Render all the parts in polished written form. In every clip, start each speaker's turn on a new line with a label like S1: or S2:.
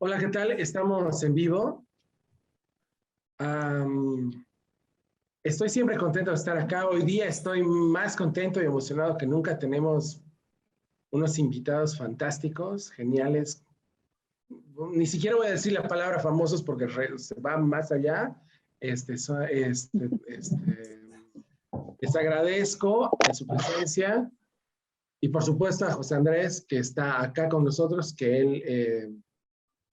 S1: Hola, ¿qué tal? Estamos en vivo. Am, Estoy siempre contento de estar acá. Hoy día estoy más contento y emocionado que nunca. Tenemos unos invitados fantásticos, geniales. Ni siquiera voy a decir la palabra famosos porque se va más allá. Les agradezco su presencia y por supuesto a José Andrés que está acá con nosotros, que él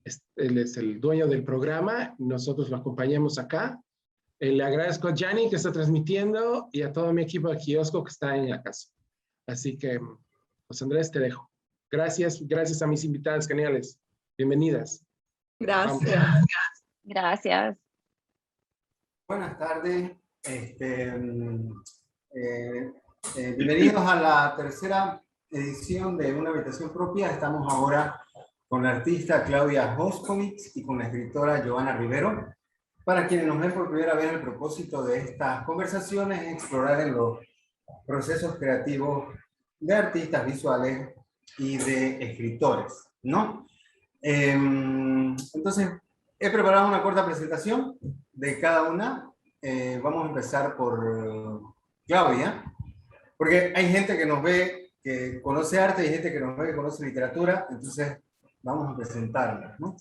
S1: es el dueño del programa. Nosotros lo acompañamos acá. Le agradezco a Gianni que está transmitiendo y a todo mi equipo de Kiosco que está en la casa. Así que, José Andrés, te dejo. Gracias, gracias a mis invitadas geniales. Bienvenidas. Vamos.
S2: Gracias.
S3: Gracias.
S4: Buenas tardes. Bienvenidos a la tercera edición de Una Habitación Propia. Estamos ahora con la artista Claudia Hoskowitz y con la escritora Giovanna Rivero. Para quienes nos ven por primera vez, el propósito de estas conversaciones es explorar en los procesos creativos de artistas visuales y de escritores, ¿no? Entonces, he preparado una corta presentación de cada una. Vamos a empezar por Claudia, porque hay gente que nos ve que conoce arte y hay gente que nos ve que conoce literatura, entonces vamos a presentarla, ¿no?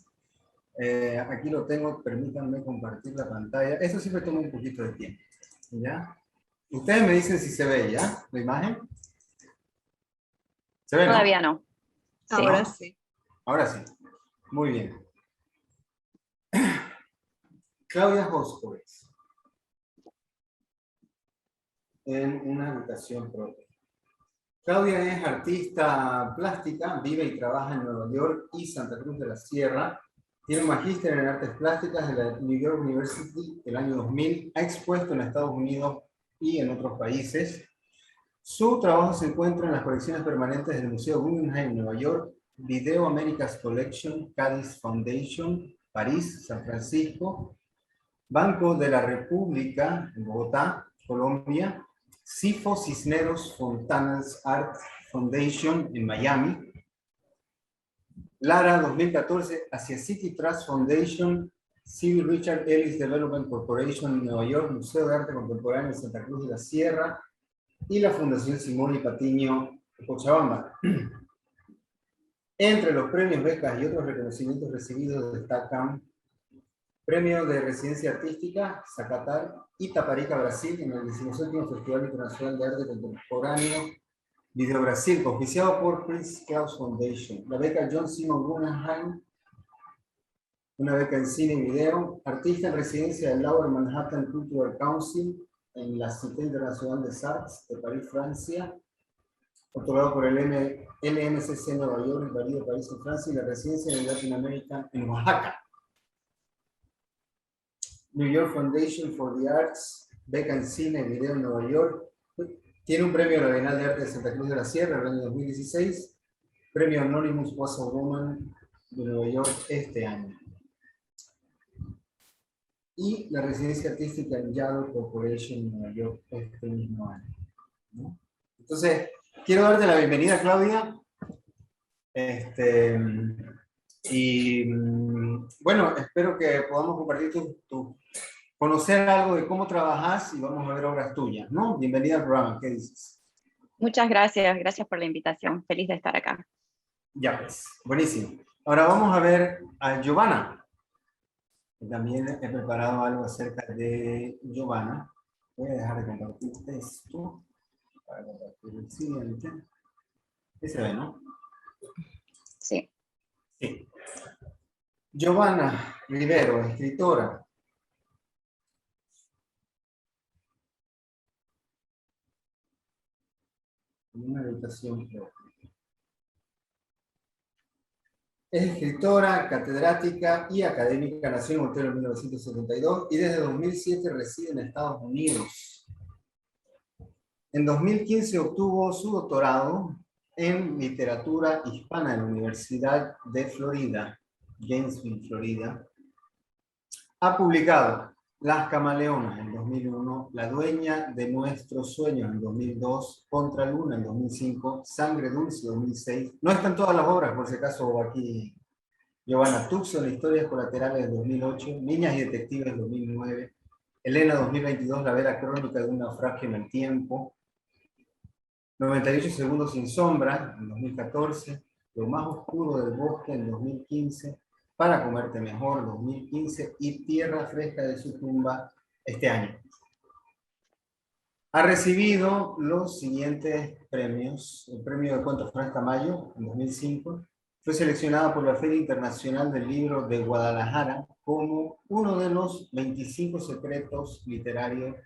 S4: Aquí lo tengo, permítanme compartir la pantalla. Eso siempre toma un poquito de tiempo, ¿ya? Ustedes me dicen si se ve, ¿ya? La imagen. ¿Se ve,
S3: Todavía no. Sí.
S2: Ahora sí.
S4: Ahora sí. Muy bien. Claudia Hoskowitz. En Una Habitación Propia. Claudia es artista plástica, vive y trabaja en Nueva York y Santa Cruz de la Sierra. Tiene un magíster en artes plásticas de la New York University el año 2000. Ha expuesto en Estados Unidos y en otros países. Su trabajo se encuentra en las colecciones permanentes del Museo Guggenheim en Nueva York, Video Americas Collection, Cádiz Foundation, París, San Francisco, Banco de la República en Bogotá, Colombia, Sifo Cisneros Fontanas Art Foundation en Miami, Lara 2014, Asia City Trust Foundation, C.B. Richard Ellis Development Corporation en Nueva York, Museo de Arte Contemporáneo en Santa Cruz de la Sierra y la Fundación Simón y Patiño de Cochabamba. Entre los premios, becas y otros reconocimientos recibidos destacan Premio de Residencia Artística, Zacatar y Taparica, Brasil, en el 17º Festival Internacional de Arte Contemporáneo Video Brasil, auspiciado por Prince Claus Foundation. La beca John Simon Guggenheim, una beca en cine y video. Artista en residencia del Lower Manhattan Cultural Council en la Cité Internacional des Arts de París, Francia. Otorgado por el LMCC Nueva York, en París, París, en Francia, y la residencia en Latinoamérica en Oaxaca. New York Foundation for the Arts, beca en cine y video en Nueva York. Tiene un premio a la Bienal de Arte de Santa Cruz de la Sierra en el año 2016. Premio Anonymous Was a Woman de Nueva York este año. Y la residencia artística en Yale Corporation en Nueva York este mismo año, ¿no? Entonces, quiero darte la bienvenida, Claudia. Bueno, espero que podamos compartir conocer algo de cómo trabajas y vamos a ver obras tuyas, ¿no? Bienvenida al programa, ¿qué dices?
S3: Muchas gracias. Gracias por la invitación. Feliz de estar acá.
S4: Ya pues, buenísimo. Ahora vamos a ver a Giovanna. También he preparado algo acerca de Giovanna. Voy a dejar de compartir esto para compartir el siguiente. Ese ve, ¿no?
S3: Sí.
S4: Sí. Giovanna Rivero, escritora. Una habitación propia. Es escritora, catedrática y académica. Nació en Montero en 1972 y desde 2007 reside en Estados Unidos. En 2015 obtuvo su doctorado en literatura hispana en la Universidad de Florida, Gainesville, Florida. Ha publicado Las Camaleonas en 2001, La Dueña de Nuestros Sueños en 2002, Contra Luna en 2005, Sangre Dulce en 2006. No están todas las obras, por si acaso aquí Giovanna Tucson, Historias Colaterales del 2008, Niñas y Detectives del 2009, Elena 2022, La Vera Crónica de un Naufragio en el Tiempo, 98 Segundos sin Sombra en 2014, Lo Más Oscuro del Bosque en 2015, Para Comerte Mejor 2015 y Tierra Fresca de su Tumba este año. Ha recibido los siguientes premios: el premio de cuentos Franz Tamayo en 2005, fue seleccionada por la Feria Internacional del Libro de Guadalajara como uno de los 25 secretos literarios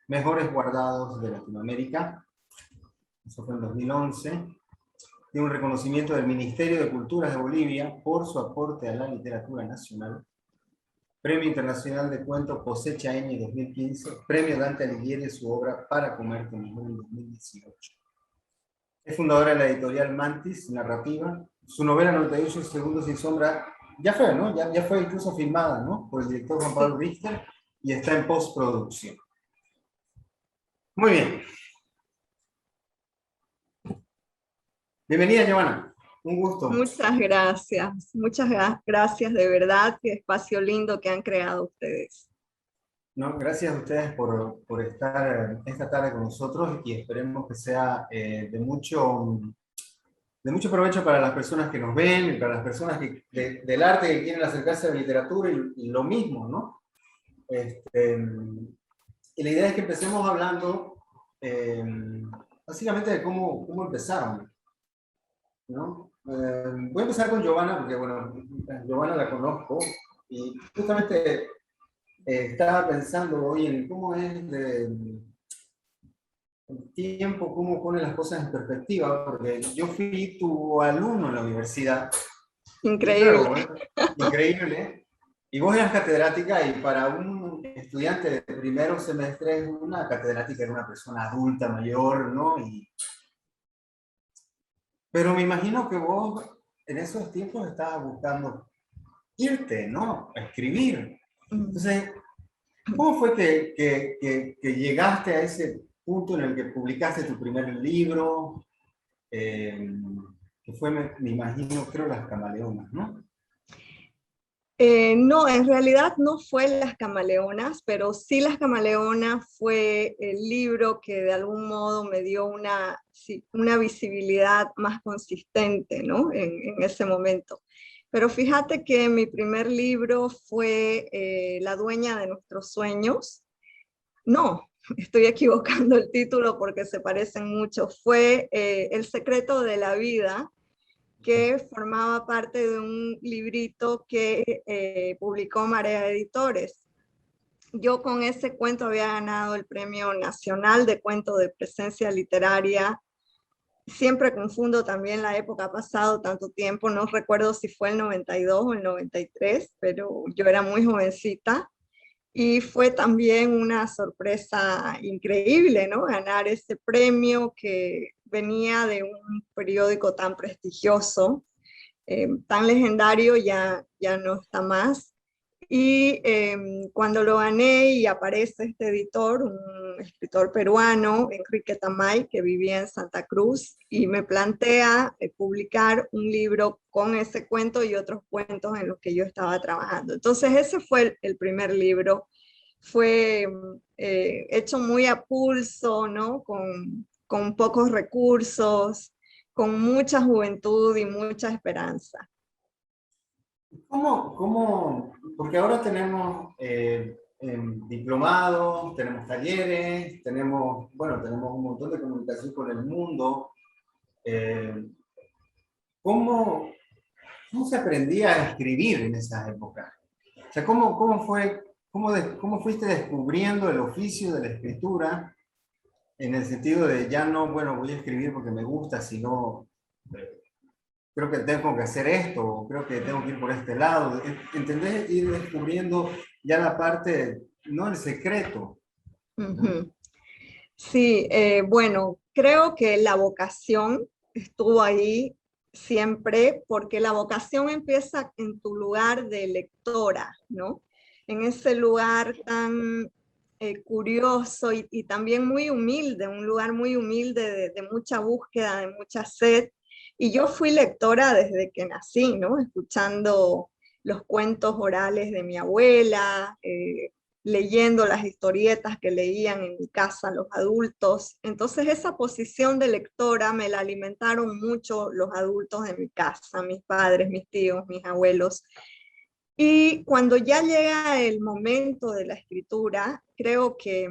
S4: mejores guardados de Latinoamérica. Eso fue en 2011. Tiene un reconocimiento del Ministerio de Culturas de Bolivia por su aporte a la literatura nacional. Premio Internacional de Cuento Cosecha Ñ 2015. Premio Dante Alighieri, su obra Para Comerte Mejor en 2018. Es fundadora de la editorial Mantis Narrativa. Su novela 98 Segundos sin Sombra ya fue, ¿no? Ya fue incluso filmada, ¿no? Por el director Juan Pablo Richter y está en postproducción. Muy bien. Bienvenida, Giovanna. Un gusto.
S2: Muchas gracias de verdad, qué espacio lindo que han creado ustedes.
S4: No, gracias a ustedes por estar esta tarde con nosotros y esperemos que sea de mucho provecho para las personas que nos ven y para las personas del arte que quieren acercarse a la literatura y lo mismo, ¿no? Y la idea es que empecemos hablando básicamente de cómo empezaron, ¿no? Voy a empezar con Giovanna, porque bueno, Giovanna la conozco y justamente estaba pensando hoy en cómo es el tiempo, cómo pone las cosas en perspectiva, porque yo fui tu alumno en la universidad.
S2: Increíble.
S4: Claro, bueno, increíble. Y vos eras catedrática y para un estudiante de primero semestre una catedrática era una persona adulta, mayor, ¿no? Pero me imagino que vos en esos tiempos estabas buscando irte, ¿no? A escribir. Entonces, ¿cómo fue que llegaste a ese punto en el que publicaste tu primer libro? Que fue, me imagino, creo, Las Camaleonas, ¿no?
S2: No, en realidad no fue Las Camaleonas, pero sí Las Camaleonas fue el libro que de algún modo me dio una visibilidad más consistente, ¿no? En ese momento. Pero fíjate que mi primer libro fue La Dueña de Nuestros Sueños. No, estoy equivocando el título porque se parecen mucho. Fue El Secreto de la Vida, que formaba parte de un librito que publicó Marea Editores. Yo con ese cuento había ganado el Premio Nacional de Cuento de Presencia Literaria. Siempre confundo también la época, ha pasado tanto tiempo, no recuerdo si fue el 92 o el 93, pero yo era muy jovencita. Y fue también una sorpresa increíble, ¿no? Ganar ese premio que venía de un periódico tan prestigioso, tan legendario, ya no está más. Y cuando lo gané y aparece este editor, un escritor peruano, Enrique Tamay, que vivía en Santa Cruz, y me plantea publicar un libro con ese cuento y otros cuentos en los que yo estaba trabajando. Entonces ese fue el primer libro. Fue hecho muy a pulso, ¿no? Con pocos recursos, con mucha juventud y mucha esperanza.
S4: Porque ahora tenemos diplomados, tenemos talleres, tenemos un montón de comunicación con el mundo. ¿Cómo se aprendía a escribir en esas épocas? O sea, ¿cómo fuiste descubriendo el oficio de la escritura en el sentido de ya no, bueno, voy a escribir porque me gusta, sino creo que tengo que hacer esto, o creo que tengo que ir por este lado? ¿Entendés? Ir descubriendo ya la parte, no el secreto.
S2: Uh-huh. Sí, bueno, creo que la vocación estuvo ahí siempre, porque la vocación empieza en tu lugar de lectora, ¿no? En ese lugar tan curioso y también muy humilde, un lugar muy humilde de mucha búsqueda, de mucha sed. Y yo fui lectora desde que nací, ¿no? Escuchando los cuentos orales de mi abuela, leyendo las historietas que leían en mi casa los adultos. Entonces esa posición de lectora me la alimentaron mucho los adultos de mi casa, mis padres, mis tíos, mis abuelos. Y cuando ya llega el momento de la escritura, creo que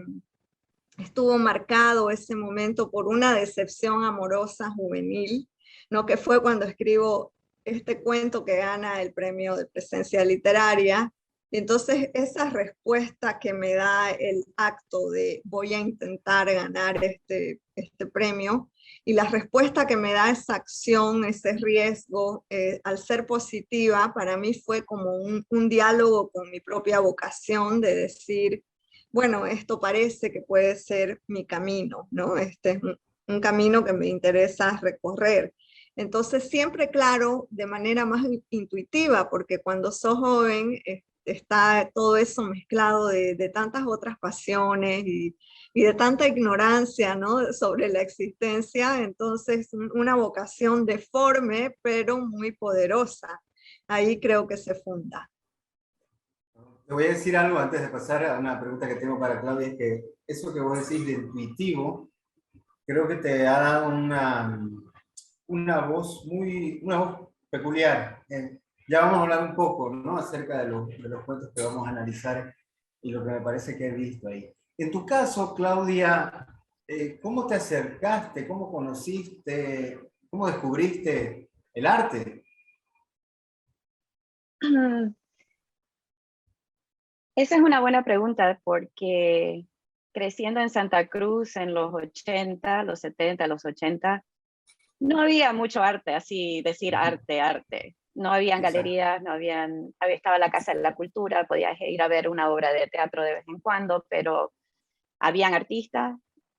S2: estuvo marcado ese momento por una decepción amorosa juvenil, ¿no? Que fue cuando escribo este cuento que gana el premio de presencia literaria. Y entonces esa respuesta que me da el acto de voy a intentar ganar este premio, y la respuesta que me da esa acción, ese riesgo, al ser positiva, para mí fue como un diálogo con mi propia vocación de decir, bueno, esto parece que puede ser mi camino, ¿no? Este es un camino que me interesa recorrer. Entonces, siempre, claro, de manera más intuitiva, porque cuando sos joven está todo eso mezclado de tantas otras pasiones y de tanta ignorancia, ¿no? Sobre la existencia, entonces una vocación deforme, pero muy poderosa. Ahí creo que se funda.
S4: Te voy a decir algo antes de pasar a una pregunta que tengo para Claudia, es que eso que vos decís de intuitivo, creo que te ha dado una voz peculiar. Ya vamos a hablar un poco, ¿no? Acerca de los cuentos que vamos a analizar y lo que me parece que he visto ahí. En tu caso, Claudia, ¿cómo te acercaste? ¿Cómo conociste? ¿Cómo descubriste el arte?
S3: Esa es una buena pregunta porque creciendo en Santa Cruz en los 80, los 70, los 80, no había mucho arte, así decir arte, arte. No habían
S4: Exacto.
S3: galerías, estaba la Casa de la Cultura, podías ir a ver una obra de teatro de vez en cuando, pero habían artistas,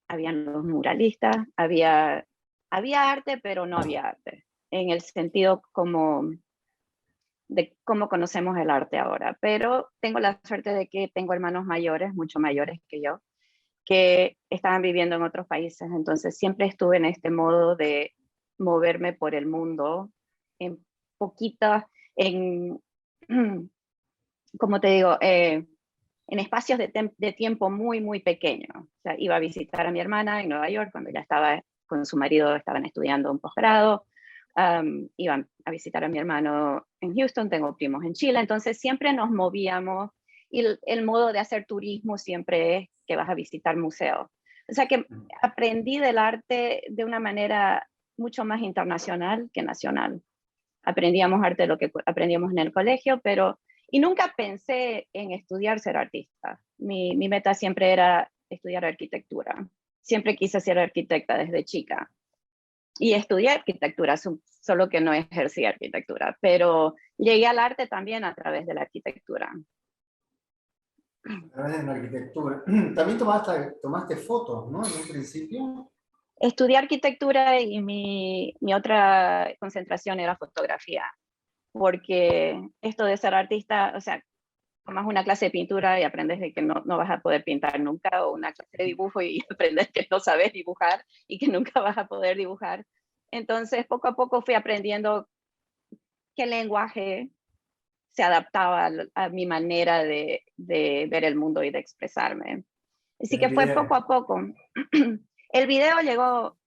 S3: habían los muralistas, había arte, pero no había arte, en el sentido como de cómo conocemos el arte ahora. Pero tengo la suerte de que tengo hermanos mayores, mucho mayores que yo, que estaban viviendo en otros países. Entonces siempre estuve en este modo de moverme por el mundo en poquitas, en, como te digo, en espacios de tiempo muy, muy pequeños. O sea, iba a visitar a mi hermana en Nueva York cuando ya estaba con su marido, estaban estudiando un posgrado. Iban a visitar a mi hermano en Houston, tengo primos en Chile, entonces siempre nos movíamos y el modo de hacer turismo siempre es que vas a visitar museos. O sea que aprendí del arte de una manera mucho más internacional que nacional. Aprendíamos arte de lo que aprendíamos en el colegio, y nunca pensé en estudiar ser artista. Mi meta siempre era estudiar arquitectura. Siempre quise ser arquitecta desde chica. Y estudié arquitectura, solo que no ejercí arquitectura, pero llegué al arte también a través de la arquitectura.
S4: A través de la arquitectura. También tomaste fotos, ¿no? En un principio.
S3: Estudié arquitectura y mi otra concentración era fotografía, porque esto de ser artista, o sea, tomas una clase de pintura y aprendes de que no vas a poder pintar nunca, o una clase de dibujo y aprendes que no sabes dibujar y que nunca vas a poder dibujar. Entonces, poco a poco fui aprendiendo qué lenguaje se adaptaba a mi manera de ver el mundo y de expresarme. Así que fue poco a poco. El video llegó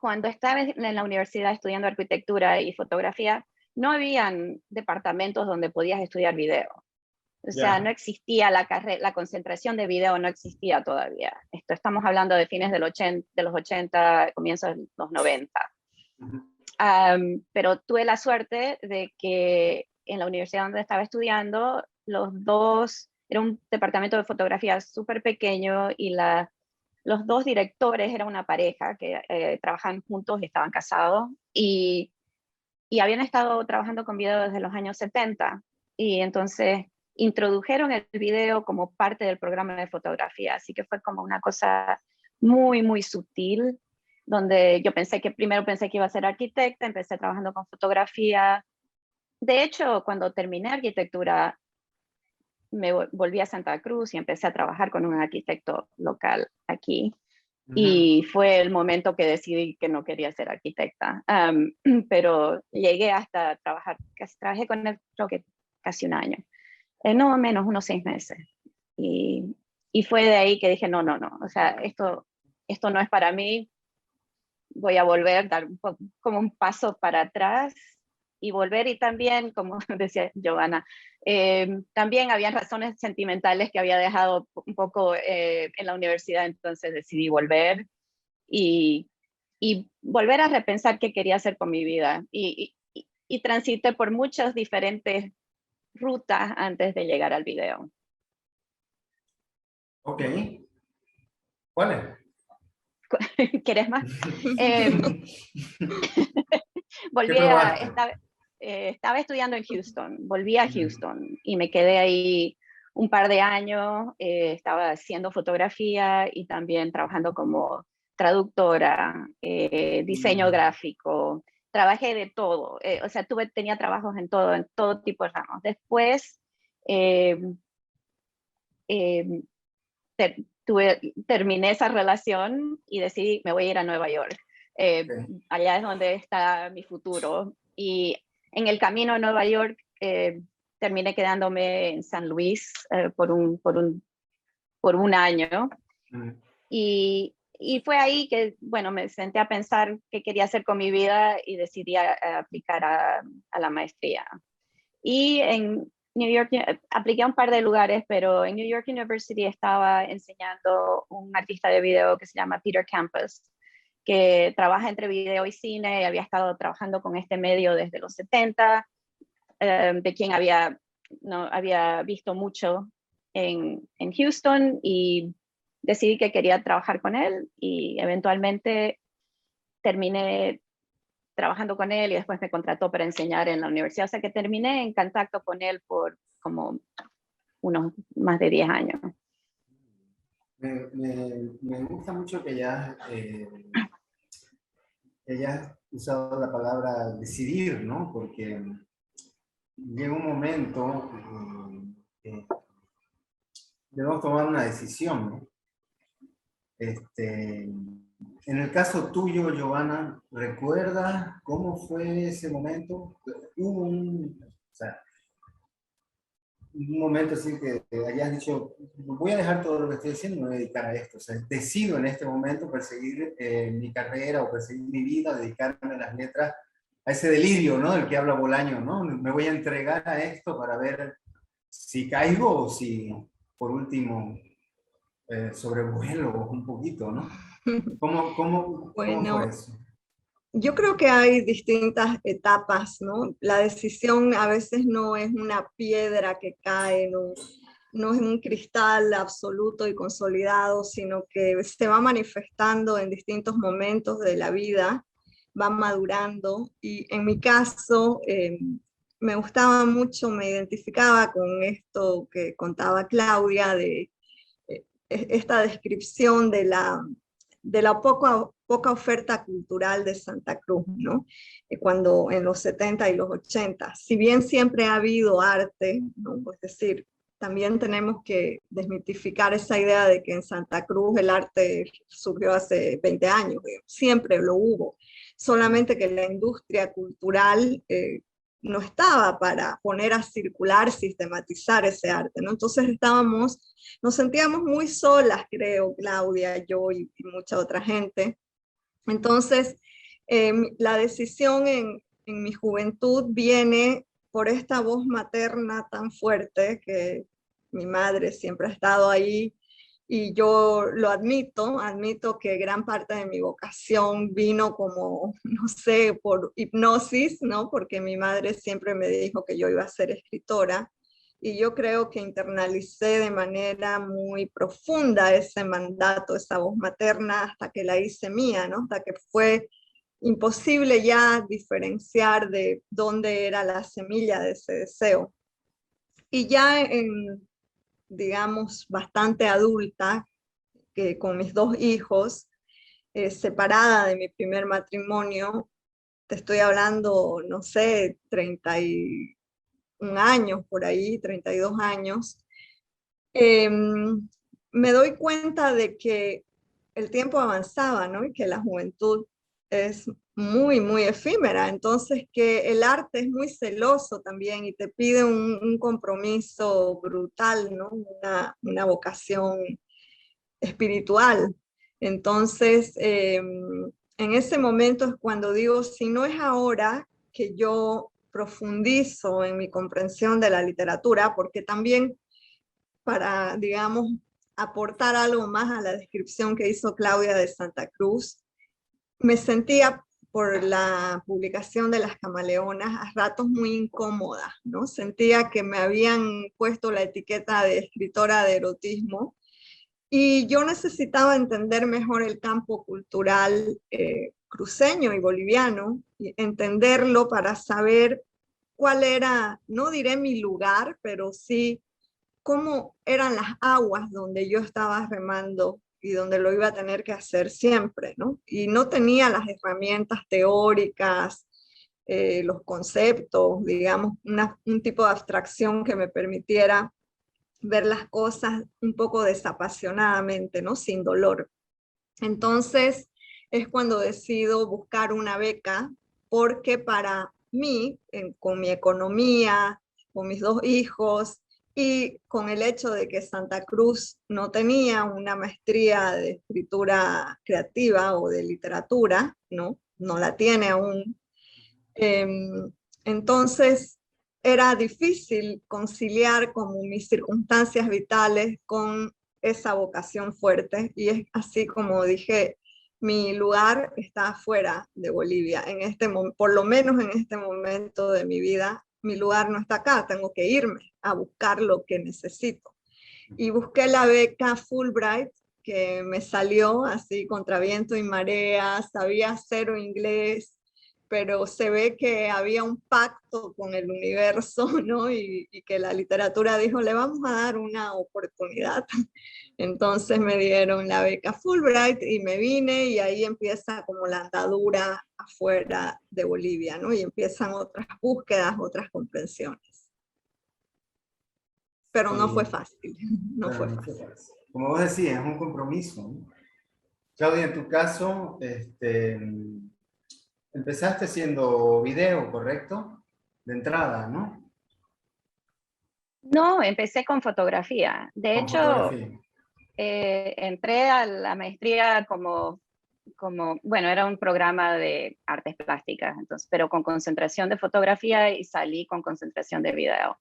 S3: cuando estaba en la universidad estudiando arquitectura y fotografía. No habían departamentos donde podías estudiar video. O sea, no existía la concentración de video, no existía todavía. Estamos hablando de fines de los 80, comienzos de los 90. Pero tuve la suerte de que en la universidad donde estaba estudiando, era un departamento de fotografía súper pequeño y los dos directores eran una pareja que trabajaban juntos y estaban casados y habían estado trabajando con video desde los años 70. Y entonces introdujeron el video como parte del programa de fotografía, así que fue como una cosa muy, muy sutil, donde yo primero pensé que iba a ser arquitecta, empecé trabajando con fotografía. De hecho, cuando terminé arquitectura, me volví a Santa Cruz y empecé a trabajar con un arquitecto local aquí. Y fue el momento que decidí que no quería ser arquitecta. Pero llegué hasta trabajar, trabajé con él creo que casi un año, no menos unos 6 meses. Y fue de ahí que dije, no, o sea, esto no es para mí, voy a volver, dar como un paso para atrás y volver. Y también, como decía Giovanna, también había razones sentimentales que había dejado un poco en la universidad, entonces decidí volver y, y volver a repensar qué quería hacer con mi vida. Y transité por muchas diferentes rutas antes de llegar al video.
S4: Ok. ¿Cuál es?
S3: ¿Quieres más?
S4: ¿Qué probaste?
S3: Estaba estudiando en Houston, volví a Houston y me quedé ahí un par de años. Estaba haciendo fotografía y también trabajando como traductora, diseño gráfico. Trabajé de todo, o sea, tenía trabajos en todo tipo de ramos. Después eh, eh, terminé esa relación y decidí, me voy a ir a Nueva York. Allá es donde está mi futuro. Y en el camino a Nueva York terminé quedándome en San Luis por un año. Y fue ahí que, bueno, me senté a pensar qué quería hacer con mi vida y decidí aplicar a la maestría. Y en New York apliqué a un par de lugares, pero en New York University estaba enseñando un artista de video que se llama Peter Campos, que trabaja entre video y cine, y había estado trabajando con este medio desde los 70, de quien había visto mucho en Houston, y decidí que quería trabajar con él y eventualmente terminé trabajando con él y después me contrató para enseñar en la universidad. O sea que terminé en contacto con él por como unos más de 10 años.
S4: Me gusta mucho que hayas usado la palabra decidir, ¿no? Porque llega un momento debemos tomar una decisión, ¿no? En el caso tuyo, Giovanna, ¿recuerdas cómo fue ese momento? Hubo un momento así que hayas dicho, voy a dejar todo lo que estoy haciendo y me voy a dedicar a esto. O sea, decido en este momento perseguir mi carrera o perseguir mi vida, dedicarme a las letras, a ese delirio, ¿no? Del que habla Bolaño, ¿no? Me voy a entregar a esto para ver si caigo o si, por último, sobrevuelo un poquito, ¿no? ¿Cómo fue
S2: Bueno,
S4: eso?
S2: yo creo que hay distintas etapas, ¿no? La decisión a veces no es una piedra que cae, no es un cristal absoluto y consolidado, sino que se va manifestando en distintos momentos de la vida, va madurando. Y en mi caso, me gustaba mucho, me identificaba con esto que contaba Claudia, de esta descripción de la poca oferta cultural de Santa Cruz, ¿no? Cuando en los 70 y los 80, si bien siempre ha habido arte, ¿no? Es decir, también tenemos que desmitificar esa idea de que en Santa Cruz el arte surgió hace 20 años, siempre lo hubo, solamente que la industria cultural no estaba para poner a circular, sistematizar ese arte, ¿no? Entonces nos sentíamos muy solas, creo, Claudia, yo y mucha otra gente. Entonces, la decisión en mi juventud viene por esta voz materna tan fuerte que mi madre siempre ha estado ahí y yo lo admito que gran parte de mi vocación vino como, no sé, por hipnosis, ¿no? Porque mi madre siempre me dijo que yo iba a ser escritora y yo creo que internalicé de manera muy profunda ese mandato, esa voz materna, hasta que la hice mía, ¿no? Hasta que fue imposible ya diferenciar de dónde era la semilla de ese deseo. Y ya digamos, bastante adulta, que con mis 2 hijos, separada de mi primer matrimonio, te estoy hablando, no sé, 31 años por ahí, 32 años, me doy cuenta de que el tiempo avanzaba, ¿no? Y que la juventud es muy, muy efímera. Entonces, que el arte es muy celoso también y te pide un compromiso brutal, ¿no? Una vocación espiritual. Entonces, en ese momento es cuando digo, si no es ahora que yo profundizo en mi comprensión de la literatura, porque también para, digamos, aportar algo más a la descripción que hizo Claudia de Santa Cruz, me sentía por la publicación de Las Camaleonas a ratos muy incómoda, ¿no? Sentía que me habían puesto la etiqueta de escritora de erotismo y yo necesitaba entender mejor el campo cultural cruceño y boliviano, y entenderlo para saber cuál era, no diré mi lugar, pero sí cómo eran las aguas donde yo estaba remando y donde lo iba a tener que hacer siempre, ¿no? Y no tenía las herramientas teóricas, los conceptos, digamos, un tipo de abstracción que me permitiera ver las cosas un poco desapasionadamente, ¿no? Sin dolor. Entonces es cuando decido buscar una beca, porque para mí, con mi economía, con mis 2 hijos y con el hecho de que Santa Cruz no tenía una maestría de escritura creativa o de literatura, ¿no? No la tiene aún. Entonces era difícil conciliar como mis circunstancias vitales con esa vocación fuerte, y es así como dije, mi lugar está fuera de Bolivia, por lo menos en este momento de mi vida, mi lugar no está acá, tengo que irme a buscar lo que necesito. Y busqué la beca Fulbright, que me salió así contra viento y marea, sabía cero inglés, pero se ve que había un pacto con el universo, ¿no? Y que la literatura dijo, le vamos a dar una oportunidad. Entonces me dieron la beca Fulbright y me vine, y ahí empieza como la andadura afuera de Bolivia, ¿no? Y empiezan otras búsquedas, otras comprensiones. Pero no fue fácil, no fue fácil.
S4: Como vos decías, es un compromiso, ¿no? Claudia, en tu caso, empezaste haciendo video, ¿correcto? De entrada, ¿no?
S3: No, empecé con fotografía. De
S4: Con
S3: hecho,
S4: fotografía.
S3: entré a la maestría bueno, era un programa de artes plásticas, entonces, pero con concentración de fotografía, y salí con concentración de video.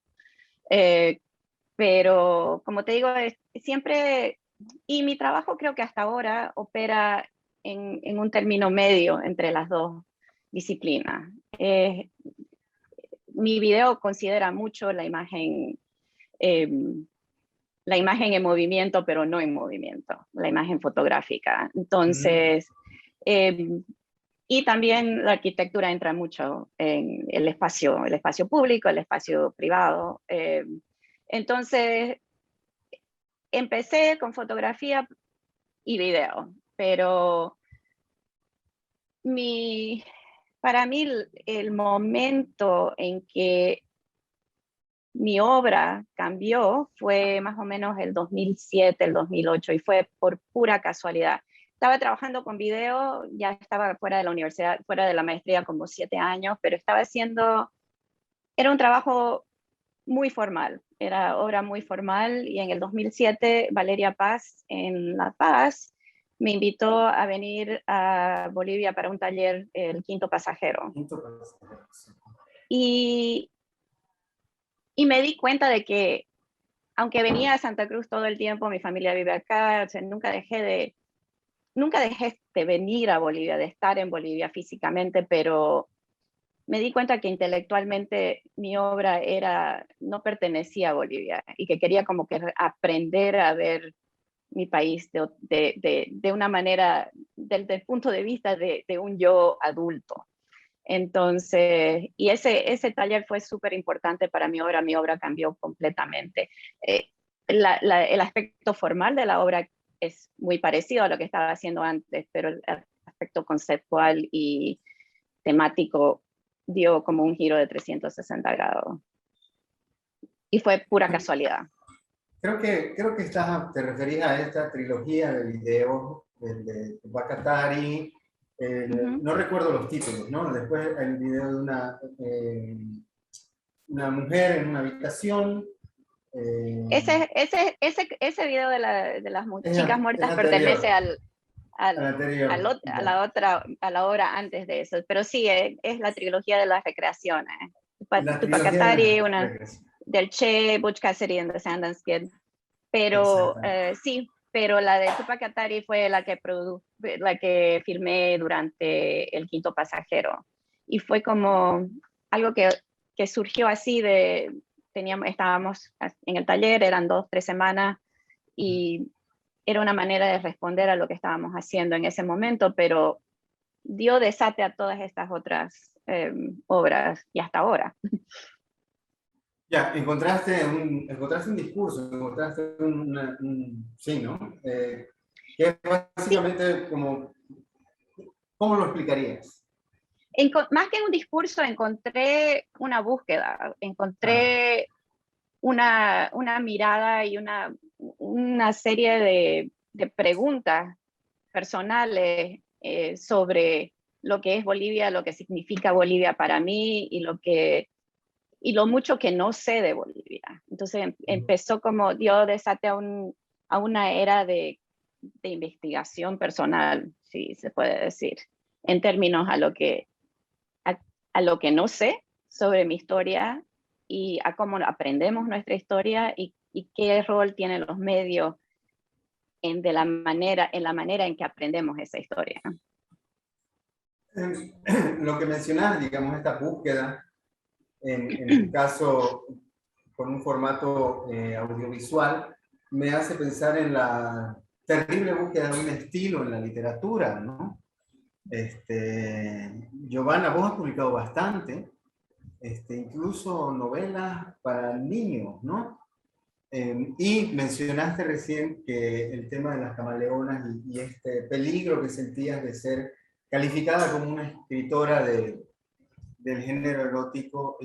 S3: Pero como te digo, siempre, y mi trabajo creo que hasta ahora opera en un término medio entre las dos disciplinas. Mi video considera mucho la imagen en movimiento, pero no en movimiento, la imagen fotográfica. Entonces, y también la arquitectura entra mucho en el espacio público, el espacio privado. Entonces, empecé con fotografía y video, pero para mí el momento en que mi obra cambió fue más o menos el 2007, el 2008, y fue por pura casualidad. Estaba trabajando con video, ya estaba fuera de la universidad, fuera de la maestría como 7 años, pero era un trabajo muy formal, era obra muy formal, y en el 2007 Valeria Paz en La Paz me invitó a venir a Bolivia para un taller, El Quinto Pasajero. Y me di cuenta de que, aunque venía a Santa Cruz todo el tiempo, mi familia vive acá, o sea, nunca dejé de venir a Bolivia, de estar en Bolivia físicamente, pero me di cuenta que intelectualmente mi obra no pertenecía a Bolivia, y que quería como que aprender a ver mi país de una manera, desde el punto de vista de un yo adulto. Entonces, y ese taller fue súper importante para mi obra cambió completamente. El aspecto formal de la obra es muy parecido a lo que estaba haciendo antes, pero el aspecto conceptual y temático dio como un giro de 360 grados. Y fue pura casualidad.
S4: Creo que te referís a esta trilogía de videos el de Tupac Katari,
S3: Ujú.
S4: no recuerdo los títulos, ¿no? Después el video de una mujer en una habitación.
S3: Ese video de las chicas
S4: Es
S3: muertas pertenece
S4: anterior, al anterior. Ya.
S3: a la obra antes de eso, pero sí, es la trilogía de las recreaciones.
S4: La
S3: Tupac
S4: trilogía de
S3: Katari,
S4: la
S3: una
S4: regresión.
S3: del Che, Butch Cassidy and the Sundance Kid, pero
S4: Exactamente.
S3: sí, pero la de Tupac Katari fue la que filmé durante El Quinto Pasajero, y fue como algo que surgió así estábamos en el taller, eran 2, 3 semanas, y era una manera de responder a lo que estábamos haciendo en ese momento, pero dio desate a todas estas otras obras y hasta ahora.
S4: Ya, encontraste un discurso, encontraste sí, ¿no? Que es básicamente como, ¿cómo lo explicarías?
S3: Más que un discurso, encontré una búsqueda,
S4: Ah,
S3: encontré una mirada y una serie de preguntas personales sobre lo que es Bolivia, lo que significa Bolivia para mí y lo mucho que no sé de Bolivia. Entonces empezó como dio desate a una era de investigación personal, si se puede decir, en términos a lo que no sé sobre mi historia y a cómo aprendemos nuestra historia y qué rol tienen los medios en la manera en que aprendemos esa historia.
S4: lo que mencionas, digamos, esta búsqueda, en tu caso, con un formato audiovisual, me hace pensar en la terrible búsqueda de un estilo en la literatura, ¿no? Giovanna, vos has publicado bastante, incluso novelas para niños, ¿no? Y mencionaste recién que el tema de las camaleonas y este peligro que sentías de ser calificada como una escritora del género erótico.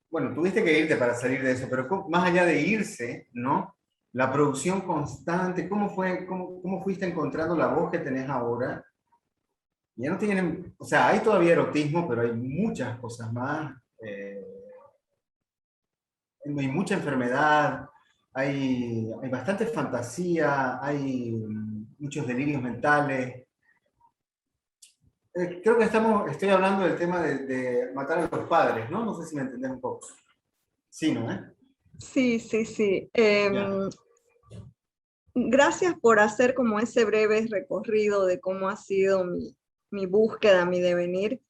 S4: Bueno, tuviste que irte para salir de eso, pero más allá de irse, ¿no? La producción constante, ¿cómo fuiste encontrando la voz que tenés ahora? Ya no tienen, o sea, hay todavía erotismo, pero hay muchas cosas más. Hay mucha enfermedad, hay bastante fantasía, hay muchos delirios mentales. Creo que estoy hablando del tema de matar a los padres, ¿no? No sé si me entendés un poco. Sí, ¿no?
S2: Sí, sí, sí.
S4: Ya.
S2: Gracias por hacer como ese breve recorrido de cómo ha sido mi búsqueda, mi devenir,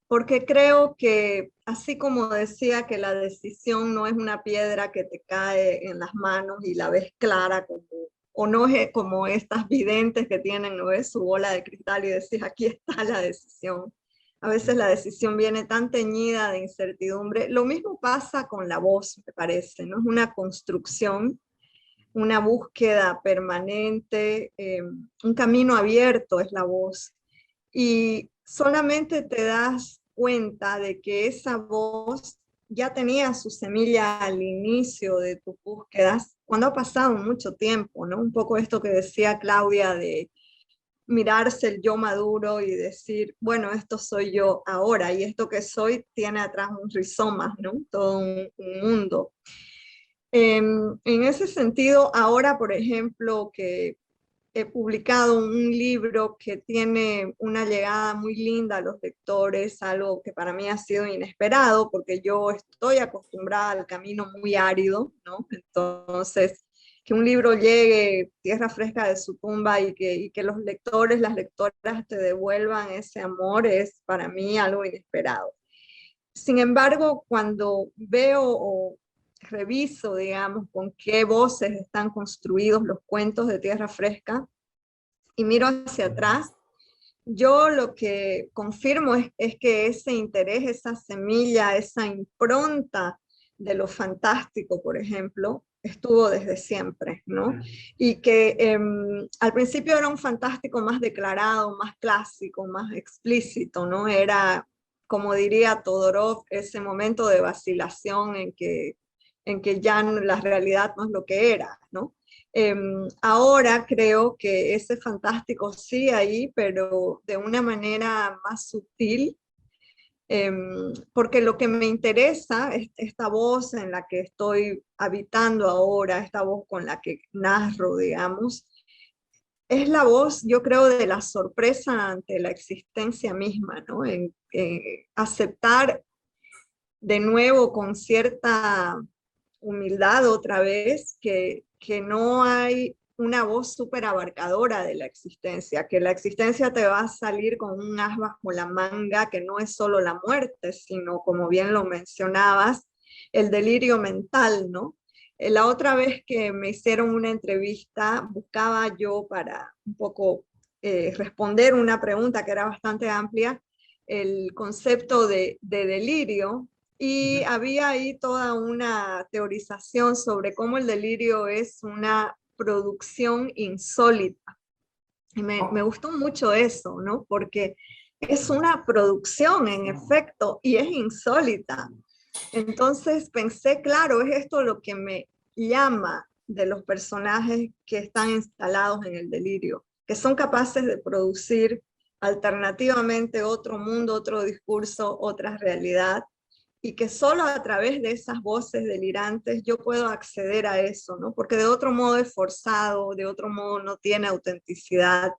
S2: porque creo que así como decía que la decisión no es una piedra que te cae en las manos y la ves clara o no es como estas videntes que tienen, no ves su bola de cristal y decís, aquí está la decisión. A veces la decisión viene tan teñida de incertidumbre. Lo mismo pasa con la voz, me parece, ¿no? Es una construcción, una búsqueda permanente, un camino abierto es la voz. Y solamente te das cuenta de que esa voz ya tenía su semilla al inicio de tus búsquedas, cuando ha pasado mucho tiempo, ¿no? Un poco esto que decía Claudia de mirarse el yo maduro y decir, bueno, esto soy yo ahora, y esto que soy tiene atrás un rizoma, ¿no? Todo un mundo. En ese sentido, ahora, por ejemplo, que he publicado un libro que tiene una llegada muy linda a los lectores, algo que para mí ha sido inesperado, porque yo estoy acostumbrada al camino muy árido, ¿no? Entonces, que un libro llegue tierra fresca de su tumba y que los lectores, las lectoras te devuelvan ese amor es para mí algo inesperado. Sin embargo, cuando veo o reviso, digamos, con qué voces están construidos los cuentos de Tierra Fresca y miro hacia atrás, yo lo que confirmo es que ese interés, esa semilla, esa impronta de lo fantástico, por ejemplo, estuvo desde siempre, ¿no? Y que al principio era un fantástico más declarado, más clásico, más explícito, ¿no? Era, como diría Todorov, ese momento de vacilación en que ya la realidad no es lo que era, ¿no? Ahora creo que ese fantástico sí ahí, pero de una manera más sutil, porque lo que me interesa es esta voz en la que estoy habitando ahora, esta voz con la que narro, digamos, es la voz, yo creo, de la sorpresa ante la existencia misma, ¿no? En aceptar de nuevo con cierta humildad otra vez que no hay una voz súper abarcadora de la existencia, que la existencia te va a salir con un as bajo la manga, que no es solo la muerte, sino, como bien lo mencionabas, el delirio mental, ¿no? La otra vez que me hicieron una entrevista, buscaba yo para un poco responder una pregunta que era bastante amplia, el concepto de delirio, y había ahí toda una teorización sobre cómo el delirio es una producción insólita. Y me gustó mucho eso, ¿no? Porque es una producción, en efecto, y es insólita. Entonces pensé, claro, es esto lo que me llama de los personajes que están instalados en el delirio, que son capaces de producir alternativamente otro mundo, otro discurso, otra realidad, y que solo a través de esas voces delirantes yo puedo acceder a eso, ¿no? Porque de otro modo es forzado, de otro modo no tiene autenticidad.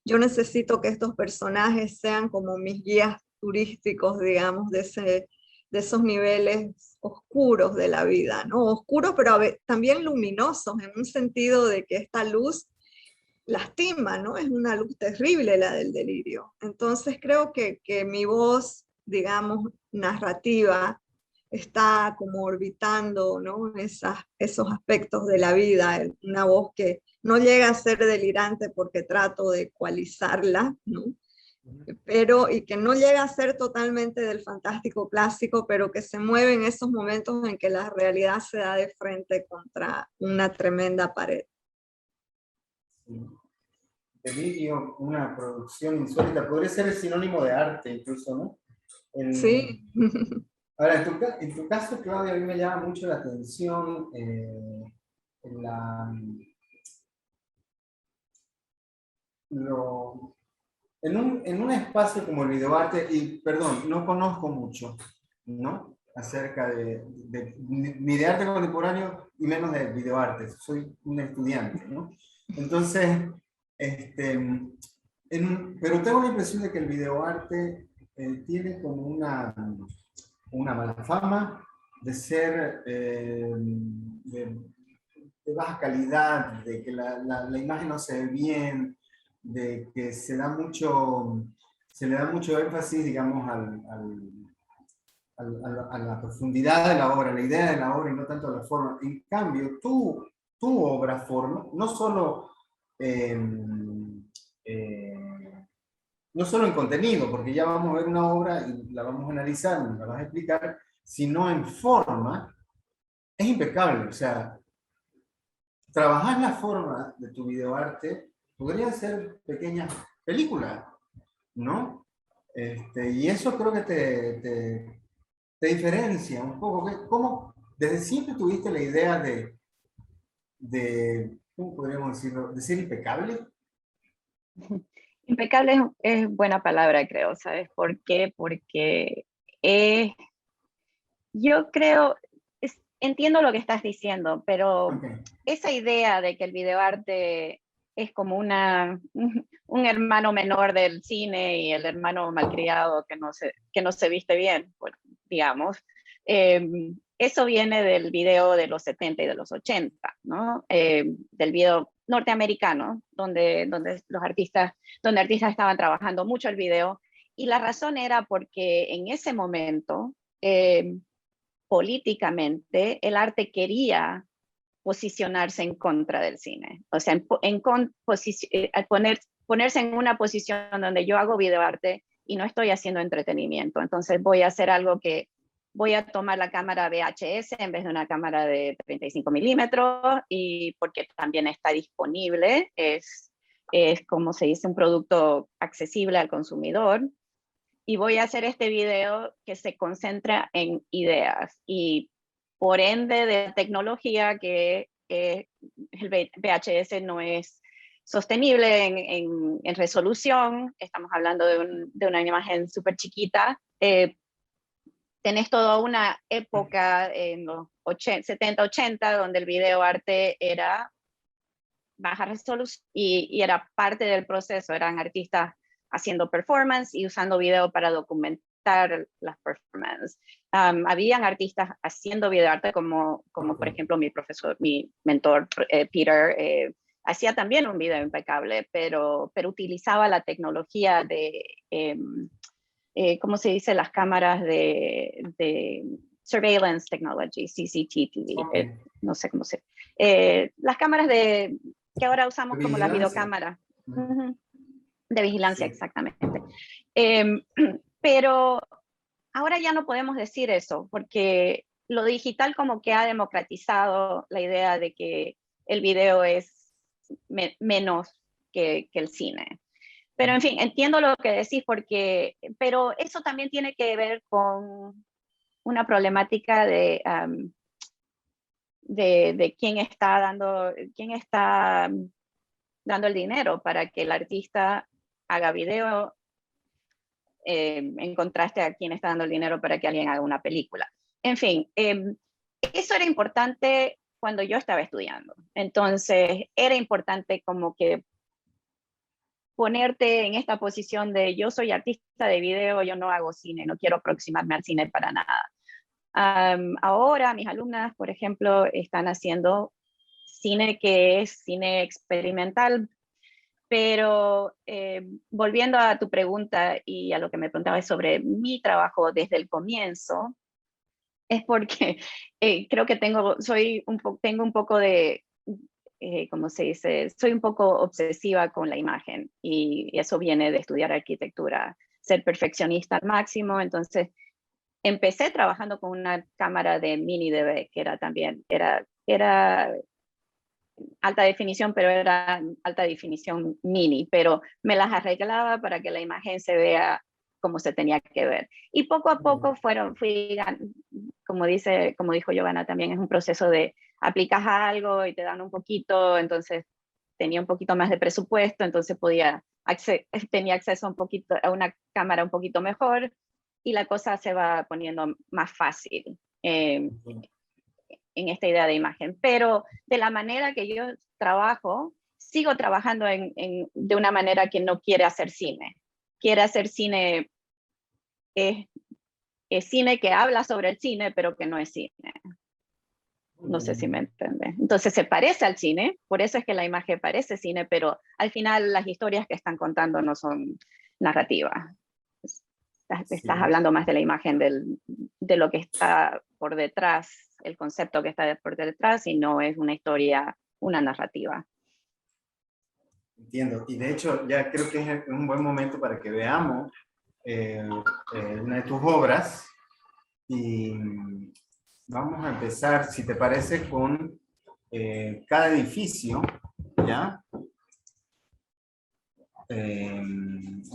S2: Yo necesito que estos personajes sean como mis guías turísticos, digamos, de esos niveles oscuros de la vida, ¿no? Oscuros, pero también luminosos, en un sentido de que esta luz lastima, ¿no? Es una luz terrible la del delirio. Entonces creo que mi voz, digamos, narrativa, está como orbitando, ¿no? Esos aspectos de la vida, una voz que no llega a ser delirante porque trato de ecualizarla, ¿no? Pero, y que no llega a ser totalmente del fantástico clásico, pero que se mueve en esos momentos en que la realidad se da de frente contra una tremenda pared.
S4: Delirio, una producción insólita, podría ser el sinónimo de arte incluso, ¿no?
S2: Sí.
S4: Ahora, en tu caso, Claudia, a mí me llama mucho la atención en un espacio como el videoarte, y perdón, no conozco mucho, ¿no? Acerca ni de arte contemporáneo y menos de videoarte, soy un estudiante, ¿no? Entonces, pero tengo la impresión de que el videoarte tiene como una mala fama de ser de baja calidad, de que la imagen no se ve bien, de que se le da mucho énfasis, digamos, a la profundidad de la obra, a la idea de la obra y no tanto a la forma. En cambio, tu obra forma, no solo en contenido, porque ya vamos a ver una obra y la vamos a analizar, la vas a explicar, sino en forma, es impecable. O sea, trabajar la forma de tu videoarte podrían ser pequeñas películas, ¿no? Y eso creo que te diferencia un poco. ¿Cómo desde siempre tuviste la idea ¿cómo podríamos decirlo? ¿De ser impecable?
S3: Impecable es buena palabra, creo, ¿sabes por qué? Porque yo creo, entiendo lo que estás diciendo, pero
S4: Okay.
S3: esa idea de que el videoarte es como un hermano menor del cine y el hermano malcriado que no se viste bien, pues, digamos, eso viene del video de los 70 y de los 80, ¿no? Del video norteamericano, donde artistas estaban trabajando mucho el video, y la razón era porque en ese momento, políticamente, el arte quería posicionarse en contra del cine. O sea, ponerse en una posición donde yo hago videoarte y no estoy haciendo entretenimiento. Entonces voy a hacer algo que voy a tomar la cámara VHS en vez de una cámara de 35 milímetros, y porque también está disponible, es como se dice, un producto accesible al consumidor. Y voy a hacer este video que se concentra en ideas y por ende de tecnología que el VHS no es sostenible en resolución, estamos hablando de una imagen súper chiquita. Tenés toda una época en los 70, 80, donde el videoarte era baja resolución y era parte del proceso, eran artistas haciendo performance y usando video para documentar las performances. Habían artistas haciendo videoarte como por ejemplo mi mentor Peter, hacía también un video impecable, pero utilizaba la tecnología de, ¿cómo se dice? Las cámaras de surveillance technology, CCTV,
S4: Okay.
S3: no sé cómo se... las cámaras que ahora usamos como las videocámaras. De vigilancia, sí. Exactamente. Pero ahora ya no podemos decir eso, porque lo digital como que ha democratizado la idea de que el video es menos que el cine. Pero en fin, entiendo lo que decís, pero eso también tiene que ver con una problemática de quién está dando el dinero para que el artista haga video, en contraste a quién está dando el dinero para que alguien haga una película. En fin, eso era importante cuando yo estaba estudiando. Entonces, era importante como que ponerte en esta posición de yo soy artista de video, yo no hago cine, no quiero aproximarme al cine para nada. Ahora mis alumnas, por ejemplo, están haciendo cine que es cine experimental, pero volviendo a tu pregunta y a lo que me preguntabas sobre mi trabajo desde el comienzo, es porque creo que tengo un poco de, ¿cómo se dice? Soy un poco obsesiva con la imagen y eso viene de estudiar arquitectura, ser perfeccionista al máximo. Entonces empecé trabajando con una cámara de mini DV, que era alta definición, pero era alta definición mini, pero me las arreglaba para que la imagen se vea como se tenía que ver. Y poco a poco como dijo Giovanna también, es un proceso de aplicas algo y te dan un poquito, entonces tenía un poquito más de presupuesto, entonces tenía acceso a una cámara un poquito mejor y la cosa se va poniendo más fácil. En esta idea de imagen, pero de la manera que yo trabajo, sigo trabajando de una manera que no quiere hacer cine. Quiere hacer cine, es cine que habla sobre el cine, pero que no es cine. No sé si me entiende. Entonces se parece al cine, por eso es que la imagen parece cine, pero al final las historias que están contando no son narrativas. Estás hablando más de la imagen de lo que está por detrás, el concepto que está por detrás, y no es una historia, una narrativa.
S4: Entiendo, y de hecho ya creo que es un buen momento para que veamos una de tus obras, y vamos a empezar, si te parece, con cada edificio, ¿ya?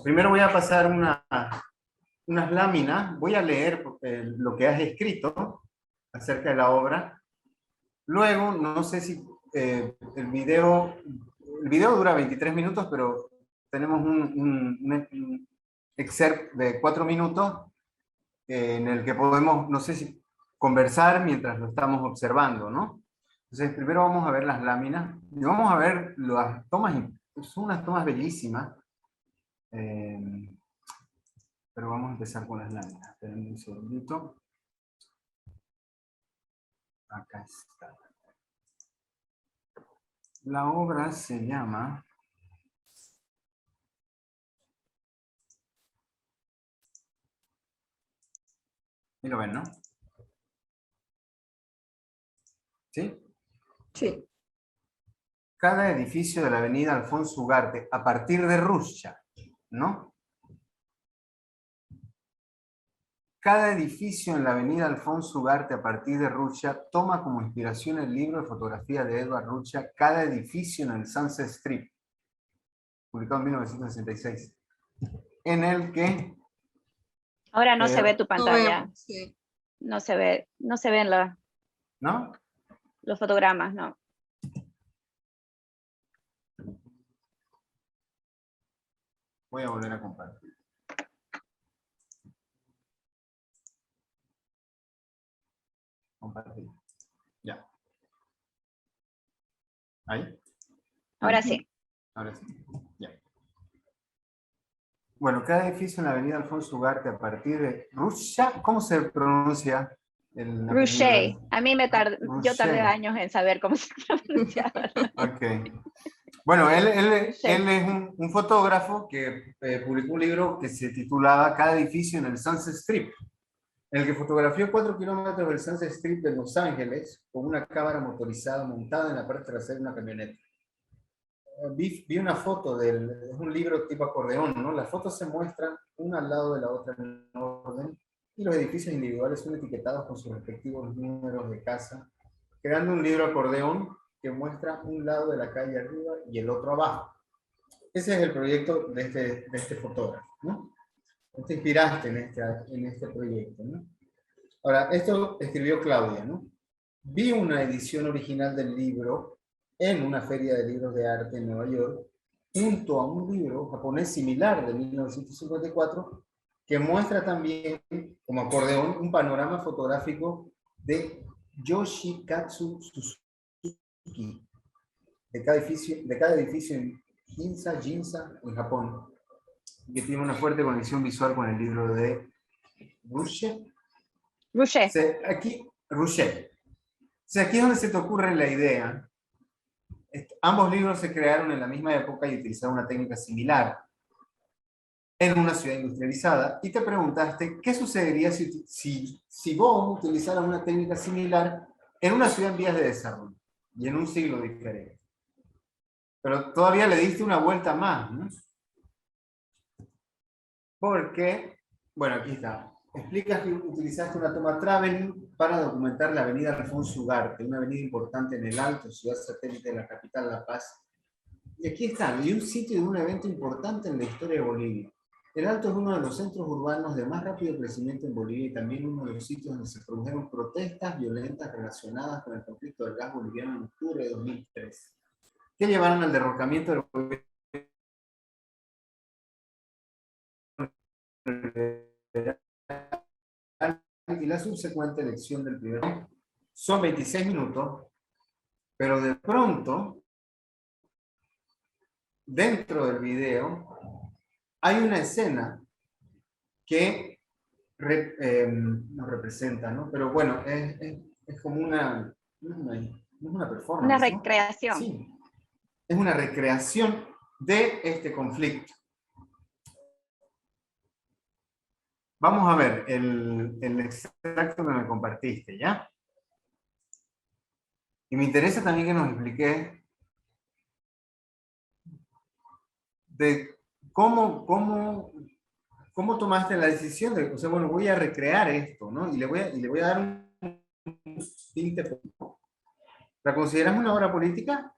S4: Primero voy a pasar unas láminas, voy a leer lo que has escrito acerca de la obra. Luego, no sé si el video dura 23 minutos, pero tenemos un excerpt de 4 minutos en el que podemos, no sé si conversar mientras lo estamos observando, ¿no? Entonces, primero vamos a ver las láminas y vamos a ver las tomas, son unas tomas bellísimas. Pero vamos a empezar con las láminas. Esperen un segundito. Acá está. La obra se llama... ¿Y lo ven, no? ¿Sí?
S2: Sí.
S4: Cada edificio de la avenida Alfonso Ugarte, a partir de Ruscha, ¿no? Cada edificio en la avenida Alfonso Ugarte a partir de Ruscha toma como inspiración el libro de fotografía de Edward Ruscha, Cada edificio en el Sunset Strip, publicado en 1966, en el que...
S3: Ahora no se ve tu pantalla.
S2: No, sí.
S3: No se ven
S4: ¿No?
S3: los fotogramas, no.
S4: Voy a volver a compartir. Compartir. Ya. ¿Ahí?
S3: Ahora sí.
S4: Ahora sí. Ya. Bueno, cada edificio en la avenida Alfonso Ugarte a partir de Russia, ¿cómo se pronuncia?
S3: Ruchet. A mí yo tardé
S4: Ruchet.
S3: años en saber cómo se pronunciaba.
S4: Ok. Bueno, él
S3: Sí.
S4: es un fotógrafo que publicó un libro que se titulaba Cada edificio en el Sunset Strip, en el que fotografió 4 kilómetros del Sunset Strip de Los Ángeles con una cámara motorizada montada en la parte trasera de una camioneta. Vi una foto es un libro tipo acordeón, ¿no? Las fotos se muestran una al lado de la otra en orden y los edificios individuales son etiquetados con sus respectivos números de casa, creando un libro acordeón que muestra un lado de la calle arriba y el otro abajo. Ese es el proyecto de este fotógrafo, ¿no? Te inspiraste en este proyecto, ¿no? Ahora, esto escribió Claudia, ¿no? Vi una edición original del libro en una feria de libros de arte en Nueva York, junto a un libro japonés similar de 1954, que muestra también, como acordeón, un panorama fotográfico de Yoshikatsu Suzuki, de cada edificio en Ginza, en Japón, que tiene una fuerte conexión visual con el libro de Rushe.
S3: Ruchet.
S4: Aquí, Rushe. Aquí es donde se te ocurre la idea. Ambos libros se crearon en la misma época y utilizaron una técnica similar en una ciudad industrializada, y te preguntaste qué sucedería si vos utilizaras una técnica similar en una ciudad en vías de desarrollo y en un siglo diferente. Pero todavía le diste una vuelta más, ¿no? Porque, bueno, aquí está. Explicas que utilizaste una toma traveling para documentar la avenida Alfonso Ugarte, una avenida importante en el Alto, ciudad satélite de la capital La Paz. Y aquí está, y un sitio de un evento importante en la historia de Bolivia. El Alto es uno de los centros urbanos de más rápido crecimiento en Bolivia y también uno de los sitios donde se produjeron protestas violentas relacionadas con el conflicto del gas boliviano en octubre de 2003, que llevaron al derrocamiento del gobierno y la subsecuente elección del primer. Son 26 minutos, pero de pronto, dentro del video, hay una escena que nos representa, ¿no? Pero bueno, es como una, no es una performance,
S3: Una
S4: ¿no?
S3: recreación.
S4: Sí, es una recreación de este conflicto. Vamos a ver el extracto que me compartiste, ¿ya? Y me interesa también que nos expliques de cómo tomaste la decisión de, o sea, bueno, voy a recrear esto, ¿no? Y le voy a dar un tinte. ¿La consideras una obra política?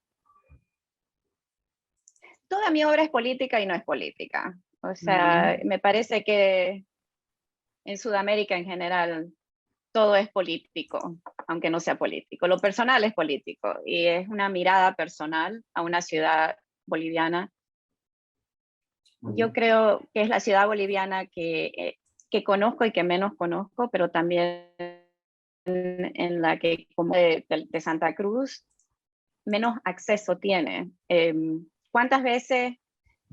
S3: Toda mi obra es política y no es política. O sea, me parece que en Sudamérica en general todo es político, aunque no sea político. Lo personal es político y es una mirada personal a una ciudad boliviana. Yo creo que es la ciudad boliviana que conozco y que menos conozco, pero también en la que, como de Santa Cruz, menos acceso tiene. ¿Cuántas veces?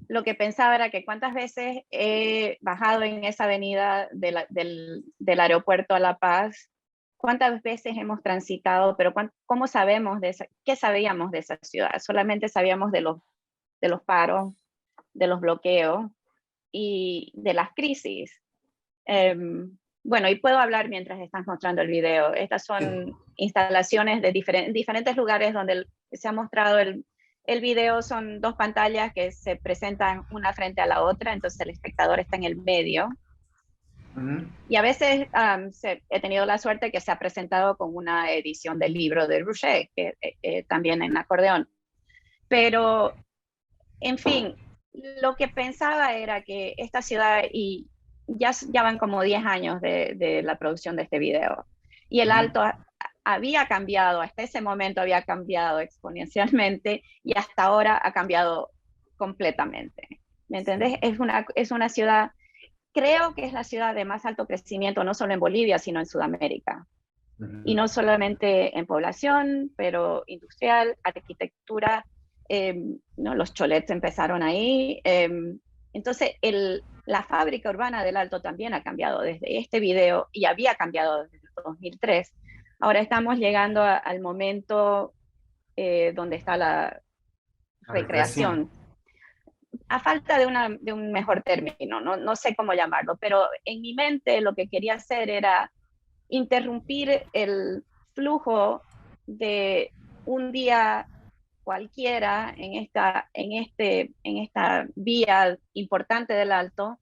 S3: Lo que pensaba era que cuántas veces he bajado en esa avenida del aeropuerto a La Paz, cuántas veces hemos transitado, pero ¿cómo sabemos qué sabíamos de esa ciudad? Solamente sabíamos de los paros, de los bloqueos y de las crisis. Bueno, y puedo hablar mientras estás mostrando el video. Estas son instalaciones de diferentes lugares donde se ha mostrado el video. Son 2 pantallas que se presentan una frente a la otra, entonces el espectador está en el medio. Y a veces he tenido la suerte que se ha presentado con una edición del libro de Ruchet, que también en acordeón. Pero, en fin, lo que pensaba era que esta ciudad, y ya van como 10 años de la producción de este video, y el Alto había cambiado, hasta ese momento había cambiado exponencialmente, y hasta ahora ha cambiado completamente. ¿me entendés? Es una ciudad, creo que es la ciudad de más alto crecimiento, no solo en Bolivia, sino en Sudamérica. Y no solamente en población, pero industrial, arquitectura, ¿no? Los cholets empezaron ahí. Entonces, la fábrica urbana del Alto también ha cambiado desde este video, y había cambiado desde el 2003. Ahora estamos llegando al momento donde está la recreación. A falta de un mejor término, no sé cómo llamarlo, pero en mi mente lo que quería hacer era interrumpir el flujo de un día cualquiera en esta vía importante del Alto,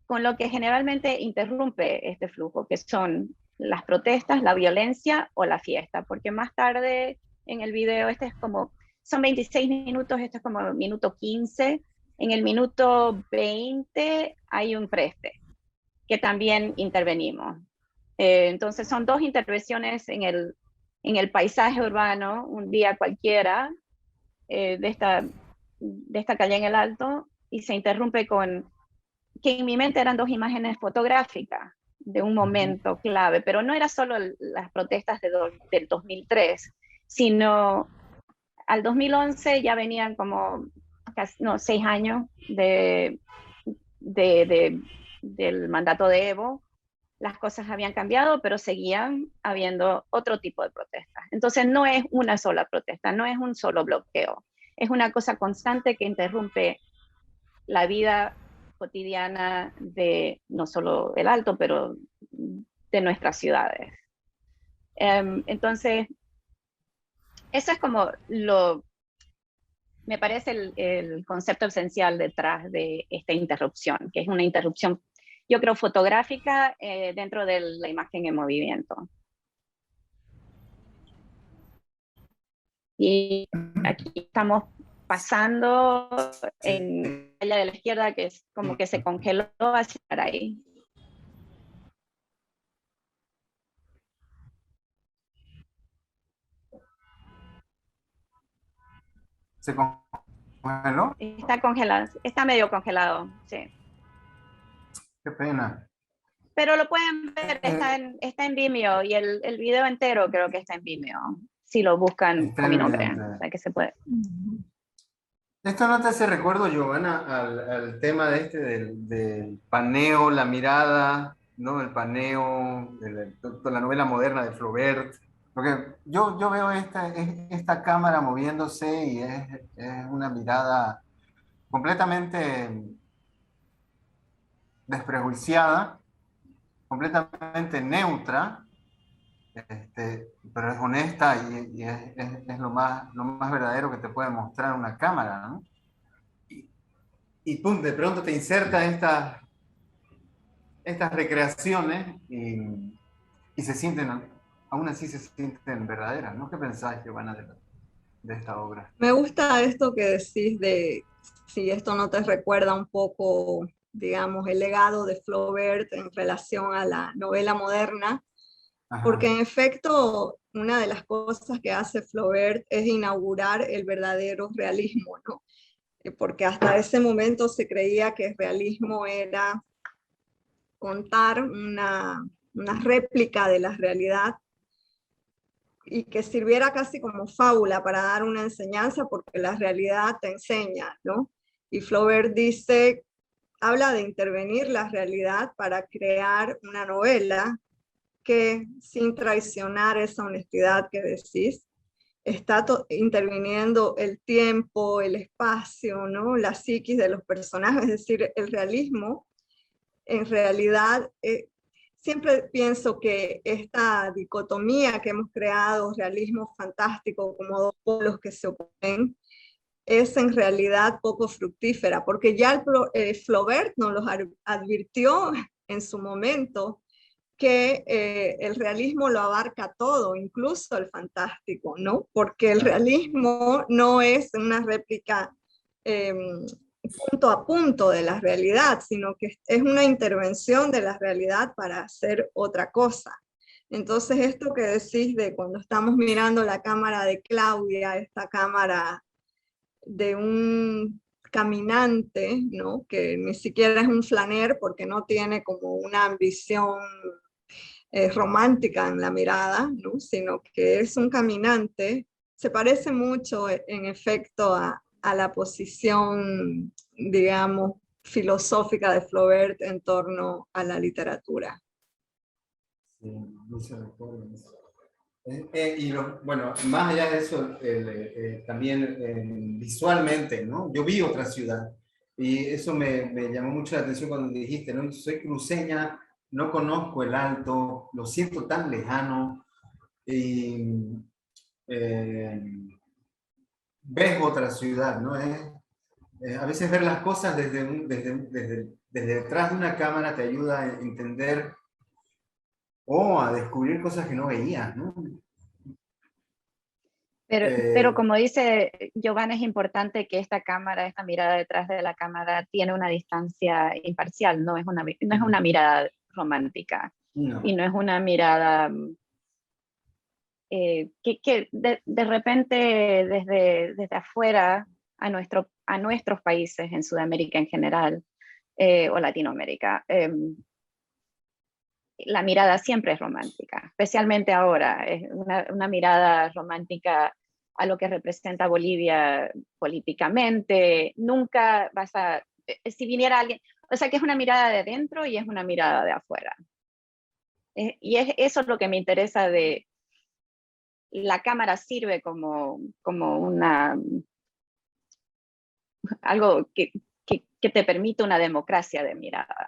S3: con lo que generalmente interrumpe este flujo, que son las protestas, la violencia o la fiesta, porque más tarde en el video, son 26 minutos, esto es como minuto 15, en el minuto 20 hay un preste, que también intervenimos. Entonces son dos intervenciones en el paisaje urbano, un día cualquiera, de esta calle en el Alto, y se interrumpe con, que en mi mente eran dos imágenes fotográficas de un momento clave, pero no era solo las protestas del 2003, sino al 2011 ya venían como 6 años del mandato de Evo. Las cosas habían cambiado, pero seguían habiendo otro tipo de protestas. Entonces no es una sola protesta, no es un solo bloqueo, es una cosa constante que interrumpe la vida cotidiana de no solo el Alto, pero de nuestras ciudades. Entonces, eso es como me parece el concepto esencial detrás de esta interrupción, que es una interrupción, yo creo, fotográfica dentro de la imagen en movimiento. Y aquí estamos pasando en la área de la izquierda, que es como que se congeló hacia ahí.
S4: ¿Se congeló?
S3: Está congelado, está medio congelado, sí.
S4: Qué pena.
S3: Pero lo pueden ver, está en Vimeo, y el video entero creo que está en Vimeo, si lo buscan con mi nombre, o sea que se puede.
S4: ¿Esto no te hace recuerdo, Giovanna, al tema del paneo, la mirada, ¿no? El paneo, la novela moderna de Flaubert? Porque yo veo esta cámara moviéndose y es una mirada completamente desprejuiciada, completamente neutra, pero es honesta y es lo más verdadero que te puede mostrar una cámara, ¿no? Y pum, de pronto te inserta estas recreaciones y se sienten, aún así se sienten verdaderas, ¿no? ¿Qué pensás, Giovanna, de esta obra?
S2: Me gusta esto que decís de si esto no te recuerda un poco, digamos, el legado de Flaubert en relación a la novela moderna. Ajá. Porque en efecto, una de las cosas que hace Flaubert es inaugurar el verdadero realismo, ¿no? Porque hasta ese momento se creía que el realismo era contar una réplica de la realidad y que sirviera casi como fábula para dar una enseñanza, porque la realidad te enseña, ¿no? Y Flaubert habla de intervenir la realidad para crear una novela que, sin traicionar esa honestidad que decís, está interviniendo el tiempo, el espacio, ¿no? La psiquis de los personajes. Es decir, el realismo, en realidad, siempre pienso que esta dicotomía que hemos creado, realismo fantástico, como dos polos que se oponen, es en realidad poco fructífera, porque ya Flaubert nos lo advirtió en su momento, que el realismo lo abarca todo, incluso el fantástico, ¿no? Porque el realismo no es una réplica punto a punto de la realidad, sino que es una intervención de la realidad para hacer otra cosa. Entonces, esto que decís de cuando estamos mirando la cámara de Claudia, esta cámara de un caminante, ¿no? Que ni siquiera es un flaner porque no tiene como una ambición romántica en la mirada, ¿no? Sino que es un caminante. Se parece mucho, en efecto, a la posición, digamos, filosófica de Flaubert en torno a la literatura.
S4: Sí, mucho recuerdo eso. Bueno, más allá de eso, también visualmente, ¿no? Yo vi otra ciudad y eso me llamó mucho la atención cuando dijiste, ¿no? Soy cruceña, no conozco el Alto, lo siento tan lejano y ves otra ciudad, ¿no? A veces ver las cosas desde detrás de una cámara te ayuda a entender o a descubrir cosas que no veías, ¿no?
S3: Pero como dice Giovanna, es importante que esta cámara, esta mirada detrás de la cámara, tiene una distancia imparcial, no es una mirada romántica.
S4: No.
S3: Y no es una mirada que de repente desde afuera a nuestros países, en Sudamérica en general, o Latinoamérica, la mirada siempre es romántica, especialmente ahora, es una mirada romántica a lo que representa Bolivia políticamente. Nunca vas a, si viniera alguien, o sea que es una mirada de dentro y es una mirada de afuera. Y eso es lo que me interesa de la cámara, sirve como algo que te permite una democracia de mirada,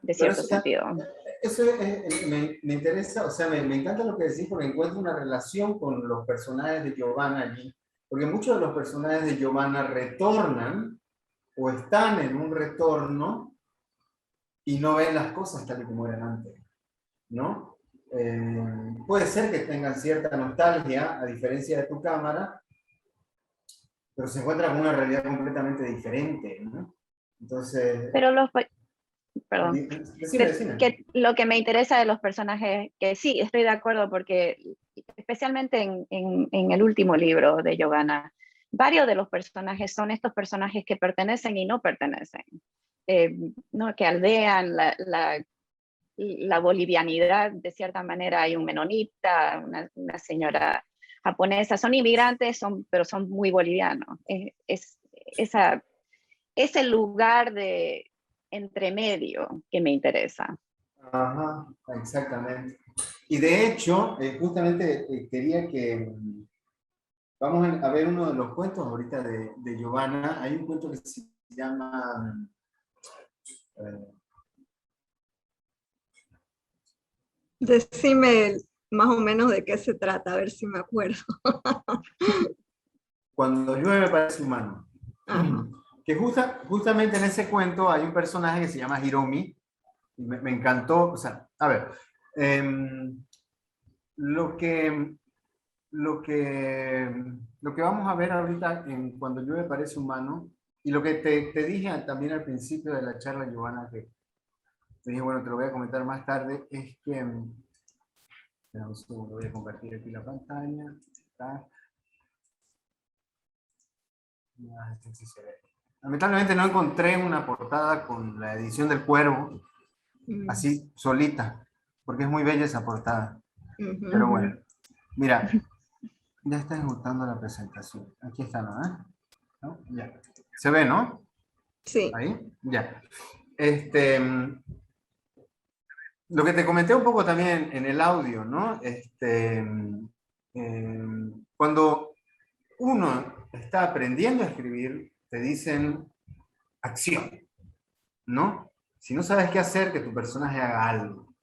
S3: de cierto sentido.
S4: Eso me interesa, o sea, me encanta lo que decís porque encuentro una relación con los personajes de Giovanna allí, porque muchos de los personajes de Giovanna retornan o están en un retorno y no ven las cosas tal y como eran antes, ¿no? Puede ser que tengan cierta nostalgia, a diferencia de tu cámara, pero se encuentran con una realidad completamente diferente, ¿no? Entonces...
S3: Pero perdón.
S4: Decime.
S3: Que lo que me interesa de los personajes, que sí, estoy de acuerdo, porque especialmente en el último libro de Giovanna, varios de los personajes son estos personajes que pertenecen y no pertenecen, ¿no? Que aldean la bolivianidad, de cierta manera. Hay un menonita, una señora japonesa, son inmigrantes, pero son muy bolivianos. Ese lugar de entremedio que me interesa.
S4: Ajá, exactamente. Y de hecho, justamente quería que vamos a ver uno de los cuentos ahorita de Giovanna. Hay un cuento que se llama
S2: Decime más o menos de qué se trata, a ver si me acuerdo.
S4: Cuando llueve parece humano.
S2: Ajá.
S4: Que justamente en ese cuento hay un personaje que se llama Hiromi. Y me encantó, o sea, a ver, lo que vamos a ver ahorita en Cuando llueve parece humano, y lo que te dije también al principio de la charla, Giovanna, que te dije, bueno, te lo voy a comentar más tarde, es que, espera un segundo, voy a compartir aquí la pantalla. Está. Este sí se ve. Lamentablemente no encontré una portada con la edición del Cuervo, así solita, porque es muy bella esa portada. Pero bueno, mira, ya está ejecutando la presentación. Aquí está, ¿no? Ya. ¿Se ve, no?
S2: Sí.
S4: Ahí, ya. Lo que te comenté un poco también en el audio, ¿no? Cuando uno está aprendiendo a escribir, te dicen acción, ¿no? Si no sabes qué hacer, que tu personaje haga algo.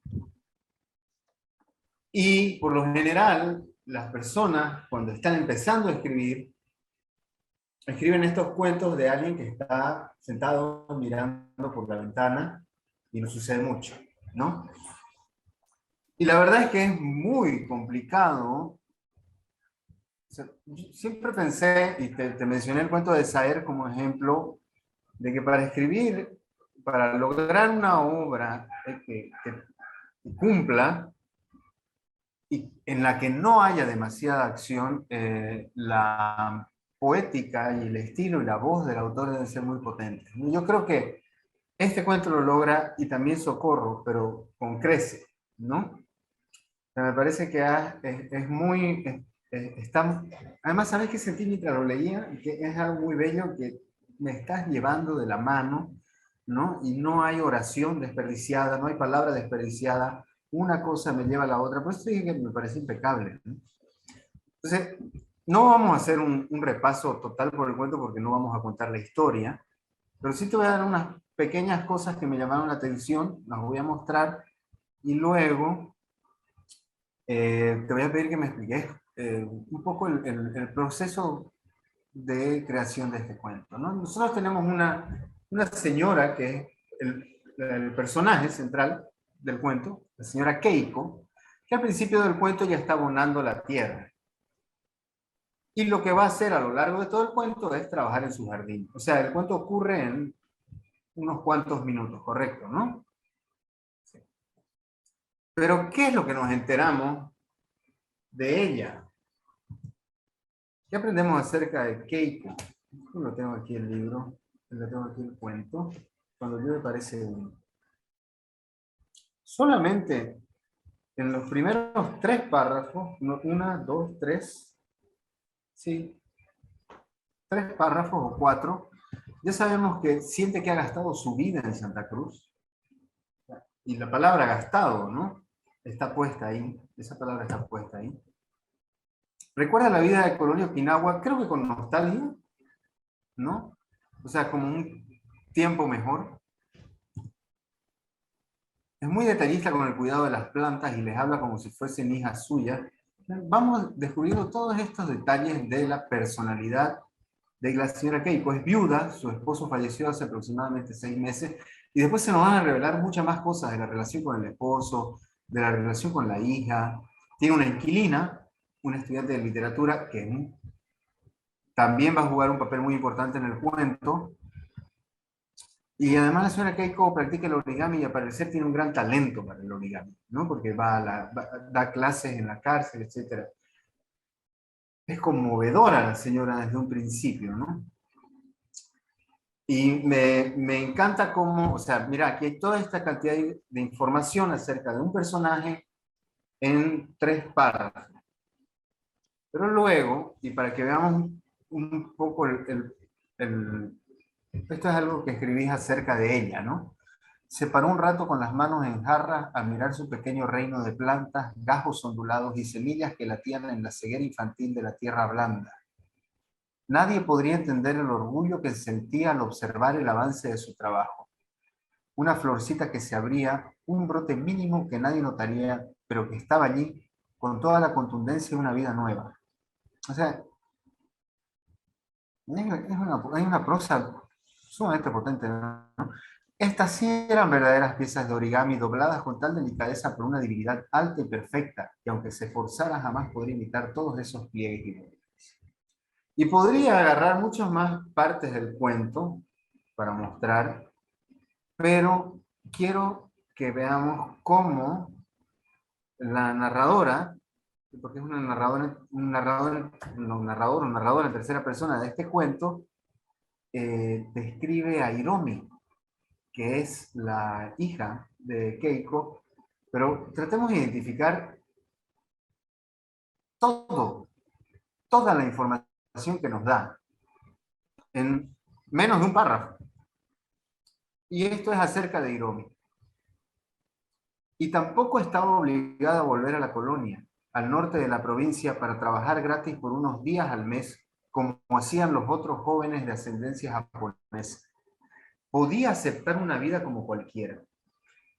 S4: Y por lo general, las personas, cuando están empezando a escribir, escriben estos cuentos de alguien que está sentado mirando por la ventana y no sucede mucho, ¿no? Y la verdad es que es muy complicado. O sea, siempre pensé, y te mencioné el cuento de Saer como ejemplo, de que para escribir, para lograr una obra que cumpla, y en la que no haya demasiada acción, la poética y el estilo y la voz del autor deben ser muy potentes. Yo creo que este cuento lo logra y también Socorro, pero con crece, ¿no? O sea, me parece que es muy... está, además, ¿sabes qué sentí mientras lo leía? Que es algo muy bello, que me estás llevando de la mano, ¿no? Y no hay oración desperdiciada, no hay palabra desperdiciada, una cosa me lleva a la otra. Por eso dije que me parece impecable, ¿no? Entonces, no vamos a hacer un repaso total por el cuento porque no vamos a contar la historia, pero sí te voy a dar unas pequeñas cosas que me llamaron la atención, las voy a mostrar y luego te voy a pedir que me expliques un poco el proceso de creación de este cuento, ¿no? Nosotros tenemos una señora que es el personaje central del cuento, la señora Keiko, que al principio del cuento ya está abonando la tierra. Y lo que va a hacer a lo largo de todo el cuento es trabajar en su jardín. O sea, el cuento ocurre en unos cuantos minutos, correcto, ¿no? Sí. Pero, ¿qué es lo que nos enteramos de ella? ¿Qué aprendemos acerca de Keiko? Yo lo tengo aquí el libro, lo tengo aquí el cuento. Cuando yo me parece uno. Solamente en los primeros 3 párrafos, 1, 2, 3, sí, 3 párrafos o 4, ya sabemos que siente que ha gastado su vida en Santa Cruz. Y la palabra gastado, ¿no? Está puesta ahí, esa palabra está puesta ahí. Recuerda la vida de Colonia Okinawa, creo que con nostalgia, ¿no? O sea, como un tiempo mejor. Es muy detallista con el cuidado de las plantas y les habla como si fuesen hijas suyas. Vamos descubriendo todos estos detalles de la personalidad de la señora Keiko. Es viuda, su esposo falleció hace aproximadamente 6 meses, y después se nos van a revelar muchas más cosas de la relación con el esposo, de la relación con la hija. Tiene una inquilina, una estudiante de literatura, que también va a jugar un papel muy importante en el cuento. Y además la señora Keiko practica el origami y al parecer tiene un gran talento para el origami, ¿no? Porque da clases en la cárcel, etc. Es conmovedora la señora desde un principio, ¿no? Y me encanta cómo, o sea, mira, aquí hay toda esta cantidad de información acerca de un personaje en 3 párrafos. Pero luego, y para que veamos un poco esto es algo que escribís acerca de ella, ¿no? Se paró un rato con las manos en jarras a mirar su pequeño reino de plantas, gajos ondulados y semillas que latían en la ceguera infantil de la tierra blanda. Nadie podría entender el orgullo que sentía al observar el avance de su trabajo. Una florcita que se abría, un brote mínimo que nadie notaría, pero que estaba allí con toda la contundencia de una vida nueva. O sea, hay una prosa sumamente potente, ¿no? Estas sí eran verdaderas piezas de origami dobladas con tal delicadeza por una divinidad alta y perfecta, que aunque se esforzara jamás podría imitar todos esos pliegues y moldes. Y podría agarrar muchas más partes del cuento para mostrar, pero quiero que veamos cómo la narradora, porque es una narradora en tercera persona de este cuento, describe a Hiromi, que es la hija de Keiko, pero tratemos de identificar toda la información que nos da en menos de un párrafo. Y esto es acerca de Hiromi. Y tampoco estaba obligada a volver a la colonia, al norte de la provincia, para trabajar gratis por unos días al mes, como hacían los otros jóvenes de ascendencia japonesa. Podía aceptar una vida como cualquiera.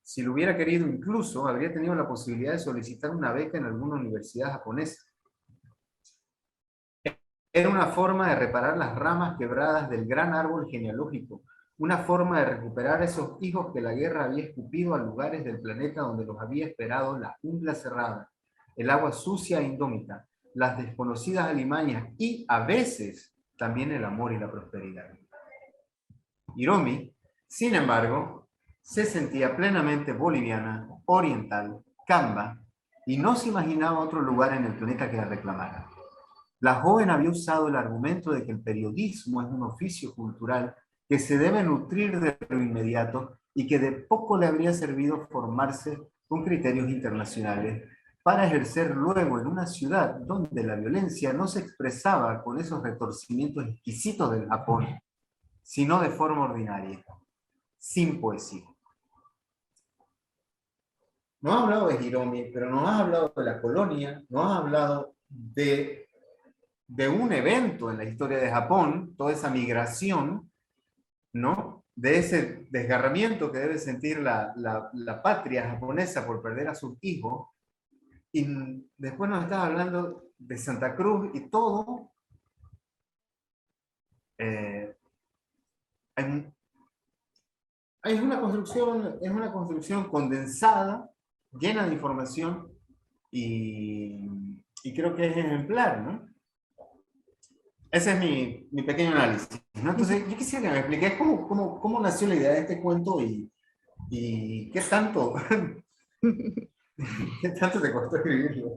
S4: Si lo hubiera querido, incluso habría tenido la posibilidad de solicitar una beca en alguna universidad japonesa. Era una forma de reparar las ramas quebradas del gran árbol genealógico, una forma de recuperar esos hijos que la guerra había escupido a lugares del planeta donde los había esperado la jungla cerrada, el agua sucia e indómita, las desconocidas alimañas y, a veces, también el amor y la prosperidad. Hiromi, sin embargo, se sentía plenamente boliviana, oriental, camba, y no se imaginaba otro lugar en el planeta que la reclamara. La joven había usado el argumento de que el periodismo es un oficio cultural que se debe nutrir de lo inmediato y que de poco le habría servido formarse con criterios internacionales para ejercer luego en una ciudad donde la violencia no se expresaba con esos retorcimientos exquisitos del Japón, sino de forma ordinaria, sin poesía. No has hablado de Hiromi, pero no has hablado de la colonia, no has hablado de un evento en la historia de Japón, toda esa migración, ¿no? De ese desgarramiento que debe sentir la patria japonesa por perder a su hijo. Y después nos estás hablando de Santa Cruz y todo. Es una construcción condensada, llena de información y creo que es ejemplar, ¿no? Ese es mi pequeño análisis, ¿no? Entonces, yo quisiera que me expliques cómo nació la idea de este cuento y qué tanto, qué tanto te costó escribirlo.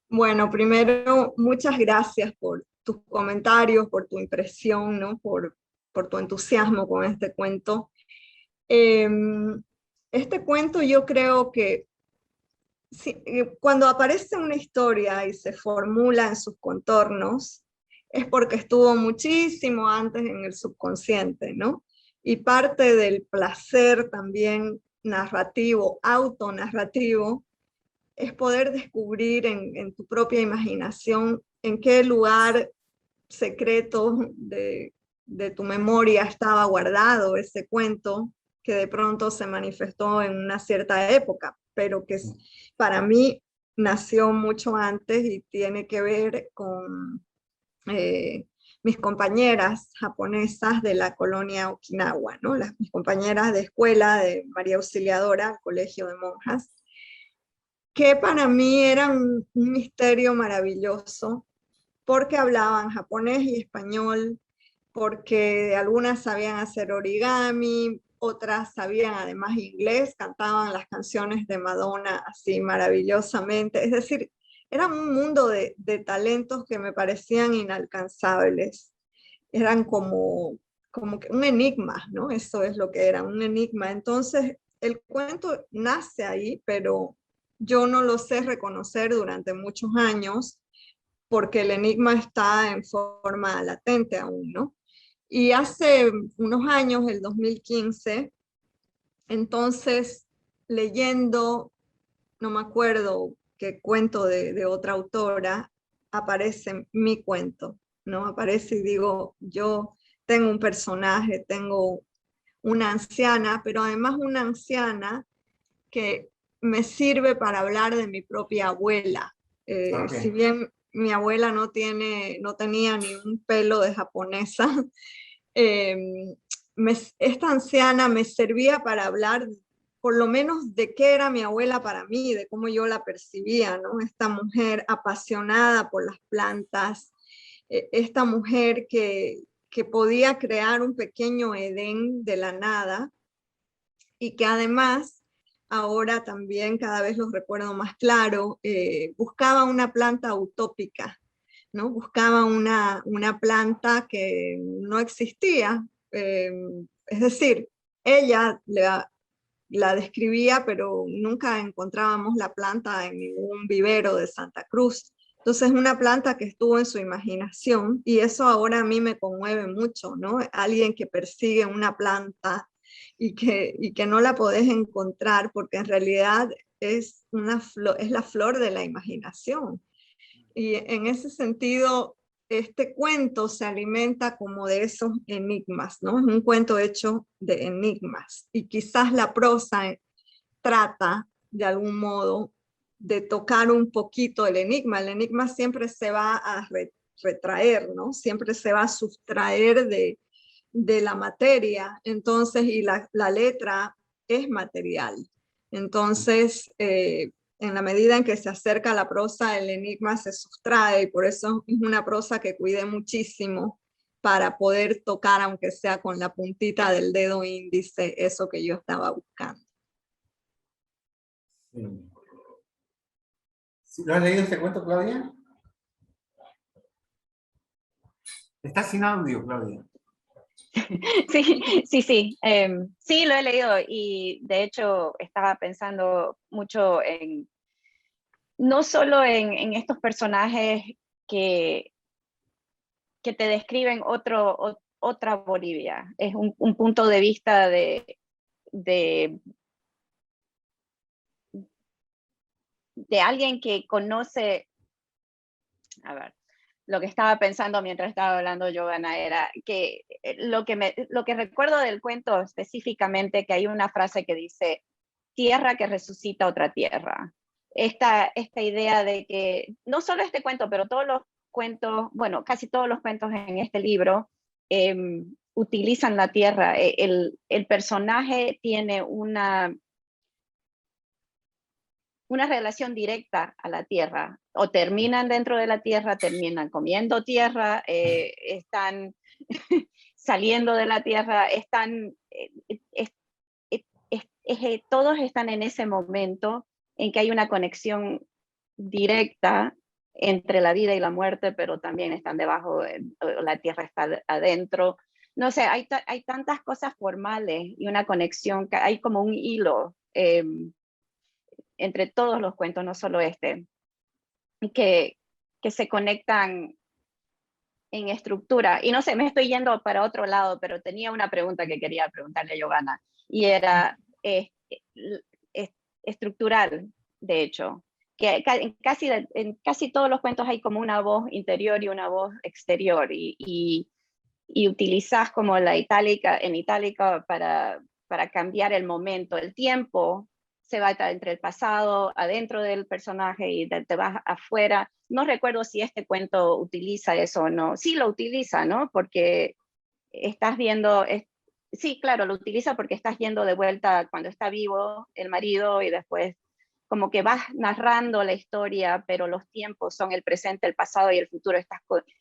S2: Bueno, primero, muchas gracias por tus comentarios, por tu impresión, ¿no? Por tu entusiasmo con este cuento. Este cuento yo creo que sí, cuando aparece una historia y se formula en sus contornos, es porque estuvo muchísimo antes en el subconsciente, ¿no? Y parte del placer también narrativo, autonarrativo, es poder descubrir en tu propia imaginación en qué lugar secreto de tu memoria estaba guardado ese cuento que de pronto se manifestó en una cierta época, pero que para mí nació mucho antes y tiene que ver con mis compañeras japonesas de la colonia Okinawa, ¿no? Mis compañeras de escuela de María Auxiliadora, colegio de monjas, que para mí era un misterio maravilloso, porque hablaban japonés y español, porque algunas sabían hacer origami, otras sabían además inglés, cantaban las canciones de Madonna así maravillosamente. Es decir, era un mundo de talentos que me parecían inalcanzables. Eran como que un enigma, ¿no? Eso es lo que era, un enigma. Entonces, el cuento nace ahí, pero yo no lo sé reconocer durante muchos años, porque el enigma está en forma latente aún, ¿no? Y hace unos años, el 2015, entonces leyendo, no me acuerdo qué cuento de otra autora, aparece mi cuento, ¿no? Aparece y digo, yo tengo un personaje, tengo una anciana, pero además una anciana que me sirve para hablar de mi propia abuela. Si bien mi abuela no tenía ni un pelo de japonesa, esta anciana me servía para hablar por lo menos de qué era mi abuela para mí, de cómo yo la percibía, ¿no? Esta mujer apasionada por las plantas, esta mujer que podía crear un pequeño Edén de la nada y que además, ahora también cada vez los recuerdo más claro, buscaba una planta utópica, ¿no? Buscaba una planta que no existía, es decir, ella la describía, pero nunca encontrábamos la planta en ningún vivero de Santa Cruz. Entonces, una planta que estuvo en su imaginación, y eso ahora a mí me conmueve mucho, ¿no? Alguien que persigue una planta y que no la podés encontrar, porque en realidad es la flor de la imaginación. Y en ese sentido, este cuento se alimenta como de esos enigmas, ¿no? Es un cuento hecho de enigmas. Y quizás la prosa trata, de algún modo, de tocar un poquito el enigma. El enigma siempre se va a retraer, ¿no? Siempre se va a sustraer de la materia. Entonces, y la letra es material. Entonces, en la medida en que se acerca a la prosa, el enigma se sustrae, y por eso es una prosa que cuidé muchísimo para poder tocar, aunque sea con la puntita del dedo índice, eso que yo estaba buscando.
S4: Sí. ¿Lo has leído este cuento, Claudia? Está sin audio, Claudia.
S3: Sí, sí, sí. Sí, lo he leído y de hecho estaba pensando mucho en, no solo en estos personajes que, que te describen otra Bolivia. Es un punto de vista de, de alguien que conoce, a ver, lo que estaba pensando mientras estaba hablando Giovanna era que lo que recuerdo del cuento específicamente, que hay una frase que dice, tierra que resucita otra tierra. Esta idea de que, no solo este cuento, pero todos los cuentos, bueno, casi todos los cuentos en este libro utilizan la tierra. El personaje tiene una relación directa a la tierra, o terminan dentro de la tierra, terminan comiendo tierra, están saliendo de la tierra, están, todos están en ese momento en que hay una conexión directa entre la vida y la muerte, pero también están debajo, la tierra está adentro. No sé, hay tantas cosas formales y una conexión, hay como un hilo entre todos los cuentos, no solo este, que se conectan en estructura. Y no sé, me estoy yendo para otro lado, pero tenía una pregunta que quería preguntarle a Giovanna, y era estructural, de hecho, que en casi todos los cuentos hay como una voz interior y una voz exterior, y utilizas como la itálica, en itálica para cambiar el momento, el tiempo se va entre el pasado, adentro del personaje y te vas afuera. No recuerdo si este cuento utiliza eso o no. Sí lo utiliza, ¿no? Porque estás viendo, sí, claro, lo utiliza porque estás yendo de vuelta cuando está vivo el marido y después como que vas narrando la historia, pero los tiempos son el presente, el pasado y el futuro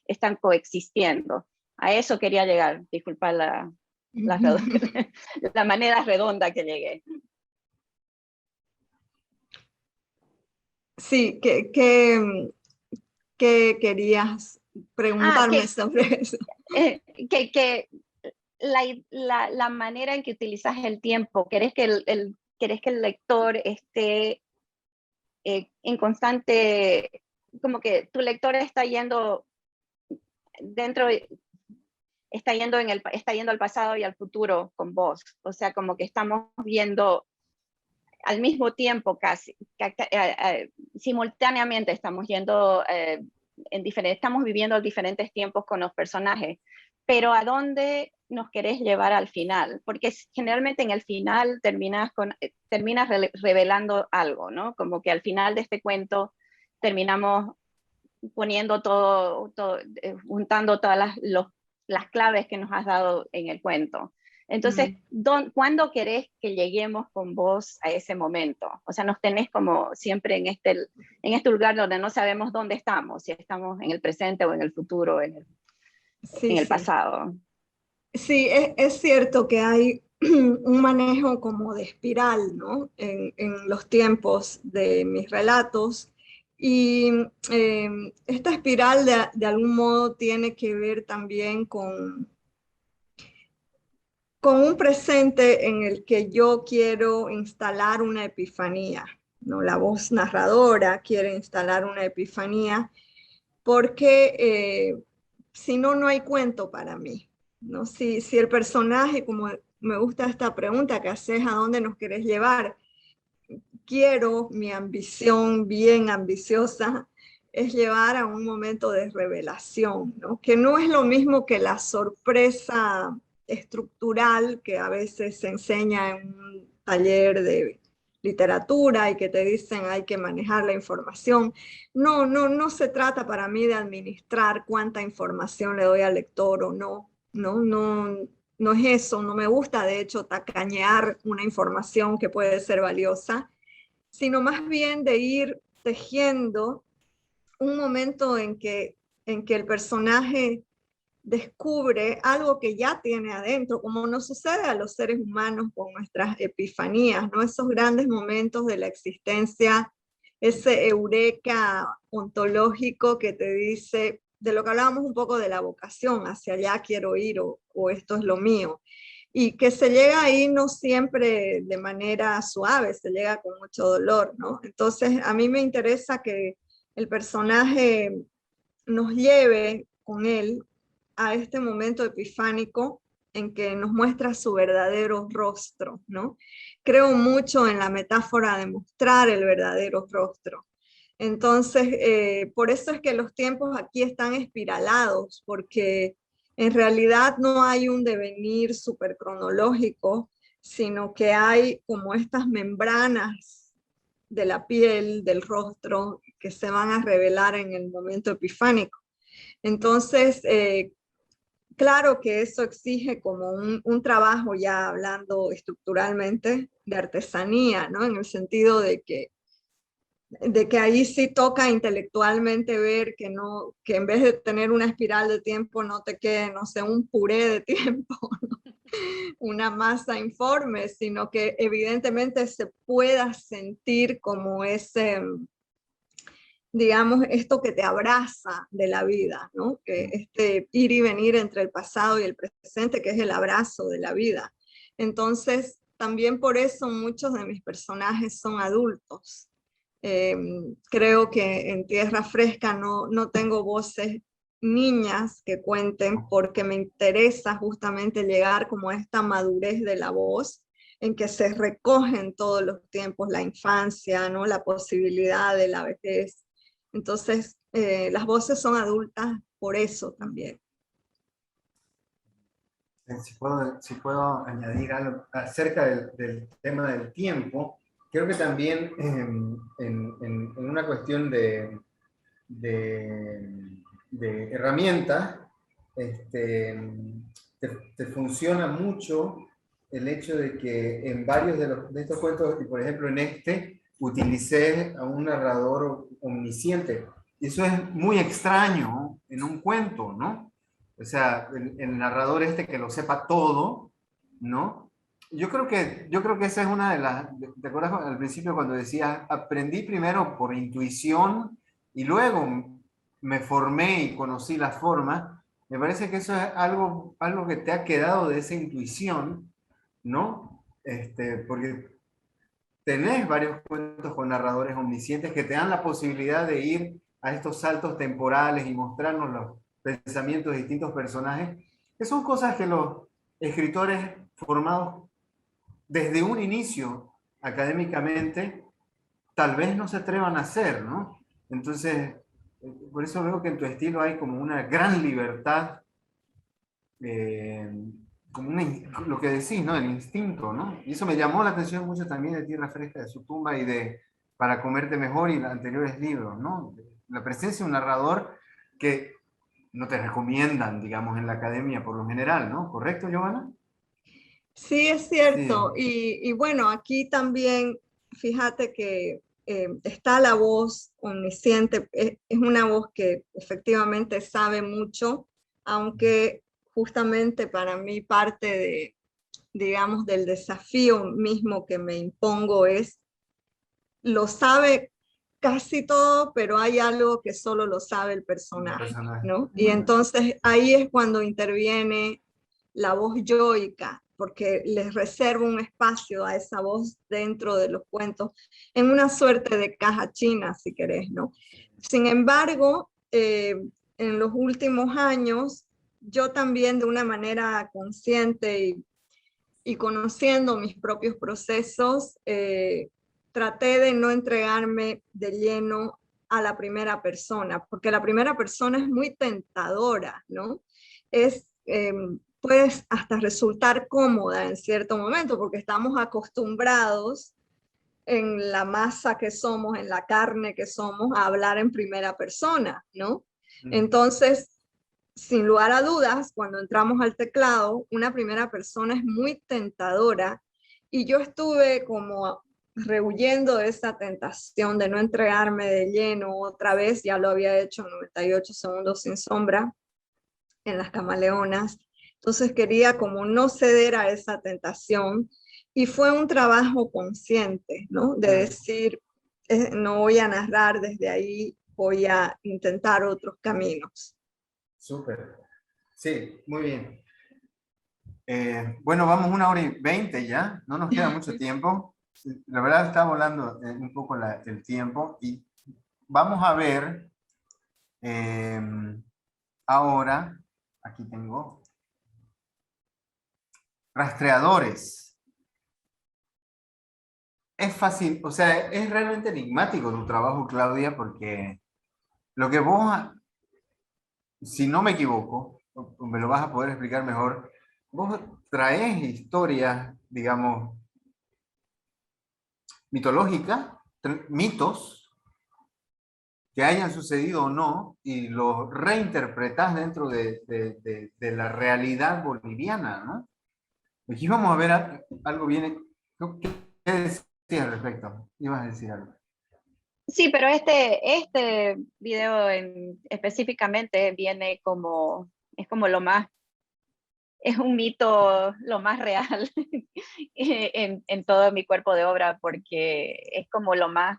S3: están coexistiendo. A eso quería llegar, disculpa la manera redonda que llegué.
S2: Sí, ¿qué querías preguntarme sobre eso?
S3: Que la manera en que utilizas el tiempo, ¿querés que el lector esté en constante, como que tu lector está yendo dentro, está yendo al pasado y al futuro con vos? O sea, como que estamos viendo al mismo tiempo casi, simultáneamente estamos yendo estamos viviendo diferentes tiempos con los personajes, pero ¿a dónde nos querés llevar al final? Porque generalmente en el final terminas revelando algo, ¿no? Como que al final de este cuento terminamos poniendo todo juntando todas las claves que nos has dado en el cuento. Entonces, ¿cuándo querés que lleguemos con vos a ese momento? O sea, nos tenés como siempre en este lugar donde no sabemos dónde estamos, si estamos en el presente o en el futuro, en el pasado.
S2: Sí, es cierto que hay un manejo como de espiral, ¿no? En los tiempos de mis relatos. Y esta espiral de algún modo tiene que ver también con un presente en el que yo quiero instalar una epifanía, ¿no? La voz narradora quiere instalar una epifanía porque si no, no hay cuento para mí, ¿no? Si el personaje, como me gusta esta pregunta que haces, ¿a dónde nos querés llevar? Quiero, mi ambición bien ambiciosa, es llevar a un momento de revelación, ¿no? Que no es lo mismo que la sorpresa estructural que a veces se enseña en un taller de literatura y que te dicen hay que manejar la información. No se trata para mí de administrar cuánta información le doy al lector o no es eso, no me gusta de hecho tacañear una información que puede ser valiosa, sino más bien de ir tejiendo un momento en que el personaje descubre algo que ya tiene adentro, como nos sucede a los seres humanos con nuestras epifanías, ¿no? Esos grandes momentos de la existencia, ese eureka ontológico que te dice, de lo que hablábamos un poco de la vocación, hacia allá quiero ir o esto es lo mío. Y que se llega ahí no siempre de manera suave, se llega con mucho dolor, ¿no? Entonces a mí me interesa que el personaje nos lleve con él a este momento epifánico en que nos muestra su verdadero rostro, ¿no? Creo mucho en la metáfora de mostrar el verdadero rostro. Entonces, por eso es que los tiempos aquí están espiralados, porque en realidad no hay un devenir súper cronológico, sino que hay como estas membranas de la piel, del rostro, que se van a revelar en el momento epifánico. Entonces, claro que eso exige como un trabajo, ya hablando estructuralmente, de artesanía, ¿no? En el sentido de que ahí sí toca intelectualmente ver que en vez de tener una espiral de tiempo no te quede, no sé, un puré de tiempo, ¿no? Una masa informe, sino que evidentemente se pueda sentir como ese, digamos, esto que te abraza de la vida, ¿no? Que este ir y venir entre el pasado y el presente, que es el abrazo de la vida. Entonces, también por eso muchos de mis personajes son adultos. Creo que en Tierra Fresca no tengo voces niñas que cuenten, porque me interesa justamente llegar como a esta madurez de la voz, en que se recogen todos los tiempos, la infancia, ¿no? La posibilidad de la vejez. Entonces, las voces son adultas por eso también.
S4: Si puedo añadir algo acerca del tema del tiempo, creo que también en una cuestión de herramientas, te funciona mucho el hecho de que en varios de estos cuentos, y por ejemplo en este, utilicé a un narrador omnisciente. Y eso es muy extraño en un cuento, ¿no? O sea, el narrador que lo sepa todo, ¿no? Yo creo que esa es una de las... ¿Te acuerdas al principio cuando decía, aprendí primero por intuición y luego me formé y conocí la forma? Me parece que eso es algo que te ha quedado de esa intuición, ¿no? Porque tenés varios cuentos con narradores omniscientes que te dan la posibilidad de ir a estos saltos temporales y mostrarnos los pensamientos de distintos personajes, que son cosas que los escritores formados desde un inicio académicamente tal vez no se atrevan a hacer, ¿no? Entonces, por eso veo que en tu estilo hay como una gran libertad, como lo que decís, ¿no? El instinto, ¿no? Y eso me llamó la atención mucho también de Tierra Fresca, de su tumba y de Para comerte mejor y los anteriores libros, ¿no? La presencia de un narrador que no te recomiendan, digamos, en la academia por lo general, ¿no? ¿Correcto, Giovanna?
S2: Sí, es cierto.
S4: Sí.
S2: Y bueno, aquí también, fíjate que está la voz omnisciente, es una voz que efectivamente sabe mucho, aunque justamente para mí parte de, digamos, del desafío mismo que me impongo es, lo sabe casi todo, pero hay algo que solo lo sabe el personaje, ¿no? Y entonces ahí es cuando interviene la voz yoica, porque les reservo un espacio a esa voz dentro de los cuentos, en una suerte de caja china, si querés, ¿no? Sin embargo, en los últimos años, yo también de una manera consciente y conociendo mis propios procesos, traté de no entregarme de lleno a la primera persona, porque la primera persona es muy tentadora, ¿no? Puede hasta resultar cómoda en cierto momento, porque estamos acostumbrados en la masa que somos, en la carne que somos, a hablar en primera persona, ¿no? Entonces, sin lugar a dudas, cuando entramos al teclado, una primera persona es muy tentadora y yo estuve como rehuyendo de esa tentación de no entregarme de lleno otra vez, ya lo había hecho en 98 segundos sin sombra, en Las Camaleonas, entonces quería como no ceder a esa tentación y fue un trabajo consciente, ¿no? De decir, no voy a narrar desde ahí, voy a intentar otros caminos.
S4: Súper. Sí, muy bien. Bueno, vamos 1 hora y 20 ya, no nos queda mucho tiempo. La verdad está volando un poco el tiempo y vamos a ver ahora, aquí tengo, rastreadores. Es fácil, o sea, es realmente enigmático tu trabajo, Claudia, porque lo que vos, si no me equivoco, o me lo vas a poder explicar mejor, vos traes historias, digamos, mitológicas, mitos que hayan sucedido o no, y los reinterpretás dentro de la realidad boliviana, ¿no? Aquí vamos a ver algo bien. ¿Qué decías al respecto? Ibas a decir algo.
S3: Sí, pero este video específicamente viene como, es como lo más, es un mito lo más real en todo mi cuerpo de obra, porque es como lo más,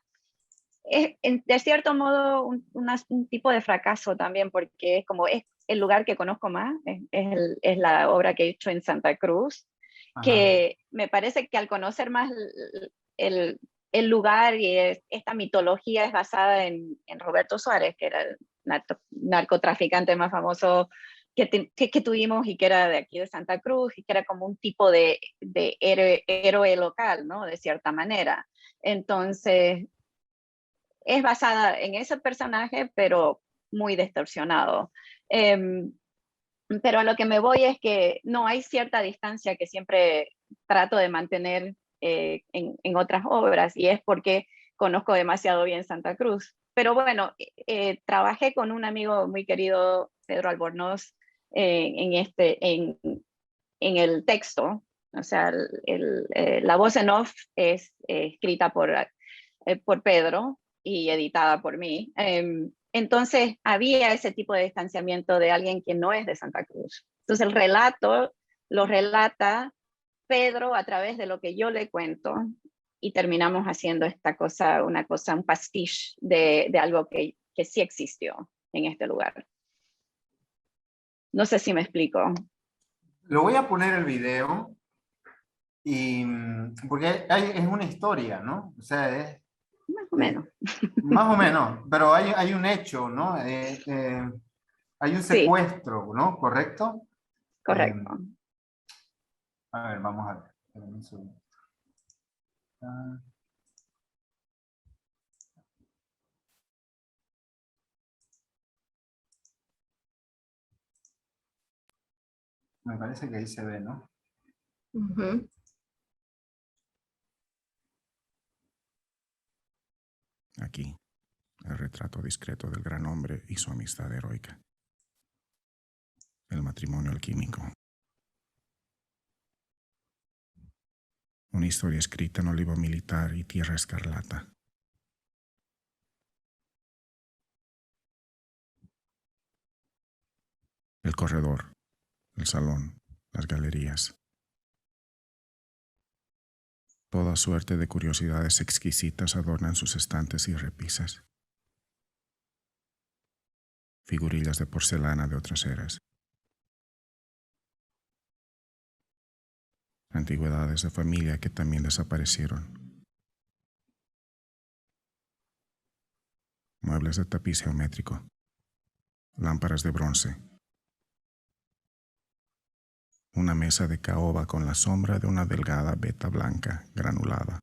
S3: de cierto modo un tipo de fracaso también, porque es como, es el lugar que conozco más, es la obra que he hecho en Santa Cruz,
S4: Ajá.
S3: que me parece que al conocer más el, el lugar y esta mitología es basada en Roberto Suárez, que era el narcotraficante más famoso que tuvimos y que era de aquí de Santa Cruz y que era como un tipo de héroe local, ¿no? De cierta manera. Entonces, es basada en ese personaje, pero muy distorsionado. Pero a lo que me voy es que no hay cierta distancia que siempre trato de mantener en otras obras y es porque conozco demasiado bien Santa Cruz. Pero bueno, trabajé con un amigo muy querido, Pedro Albornoz, en el texto. O sea, la voz en off es escrita por Pedro y editada por mí. Entonces había ese tipo de distanciamiento de alguien que no es de Santa Cruz. Entonces el relato lo relata Pedro a través de lo que yo le cuento y terminamos haciendo esta cosa, un pastiche de algo que sí existió en este lugar. No sé si me explico.
S4: Lo voy a poner el video y porque es una historia, ¿no? O sea, es
S3: Más o menos.
S4: más o menos, pero hay un hecho, ¿no? Hay un
S3: Sí,
S4: secuestro, ¿no? ¿Correcto? Eh,
S3: correcto.
S4: a ver, vamos a ver. Espérame un segundo. Ah, me parece que ahí se ve, ¿no?
S2: Ujú.
S5: Aquí, el retrato discreto del gran hombre y su amistad heroica. El matrimonio alquímico. Una historia escrita en olivo militar y tierra escarlata. El corredor, el salón, las galerías. Toda suerte de curiosidades exquisitas adornan sus estantes y repisas. Figurillas de porcelana de otras eras. Antigüedades de familia que también desaparecieron. Muebles de tapiz geométrico. Lámparas de bronce. Una mesa de caoba con la sombra de una delgada veta blanca granulada.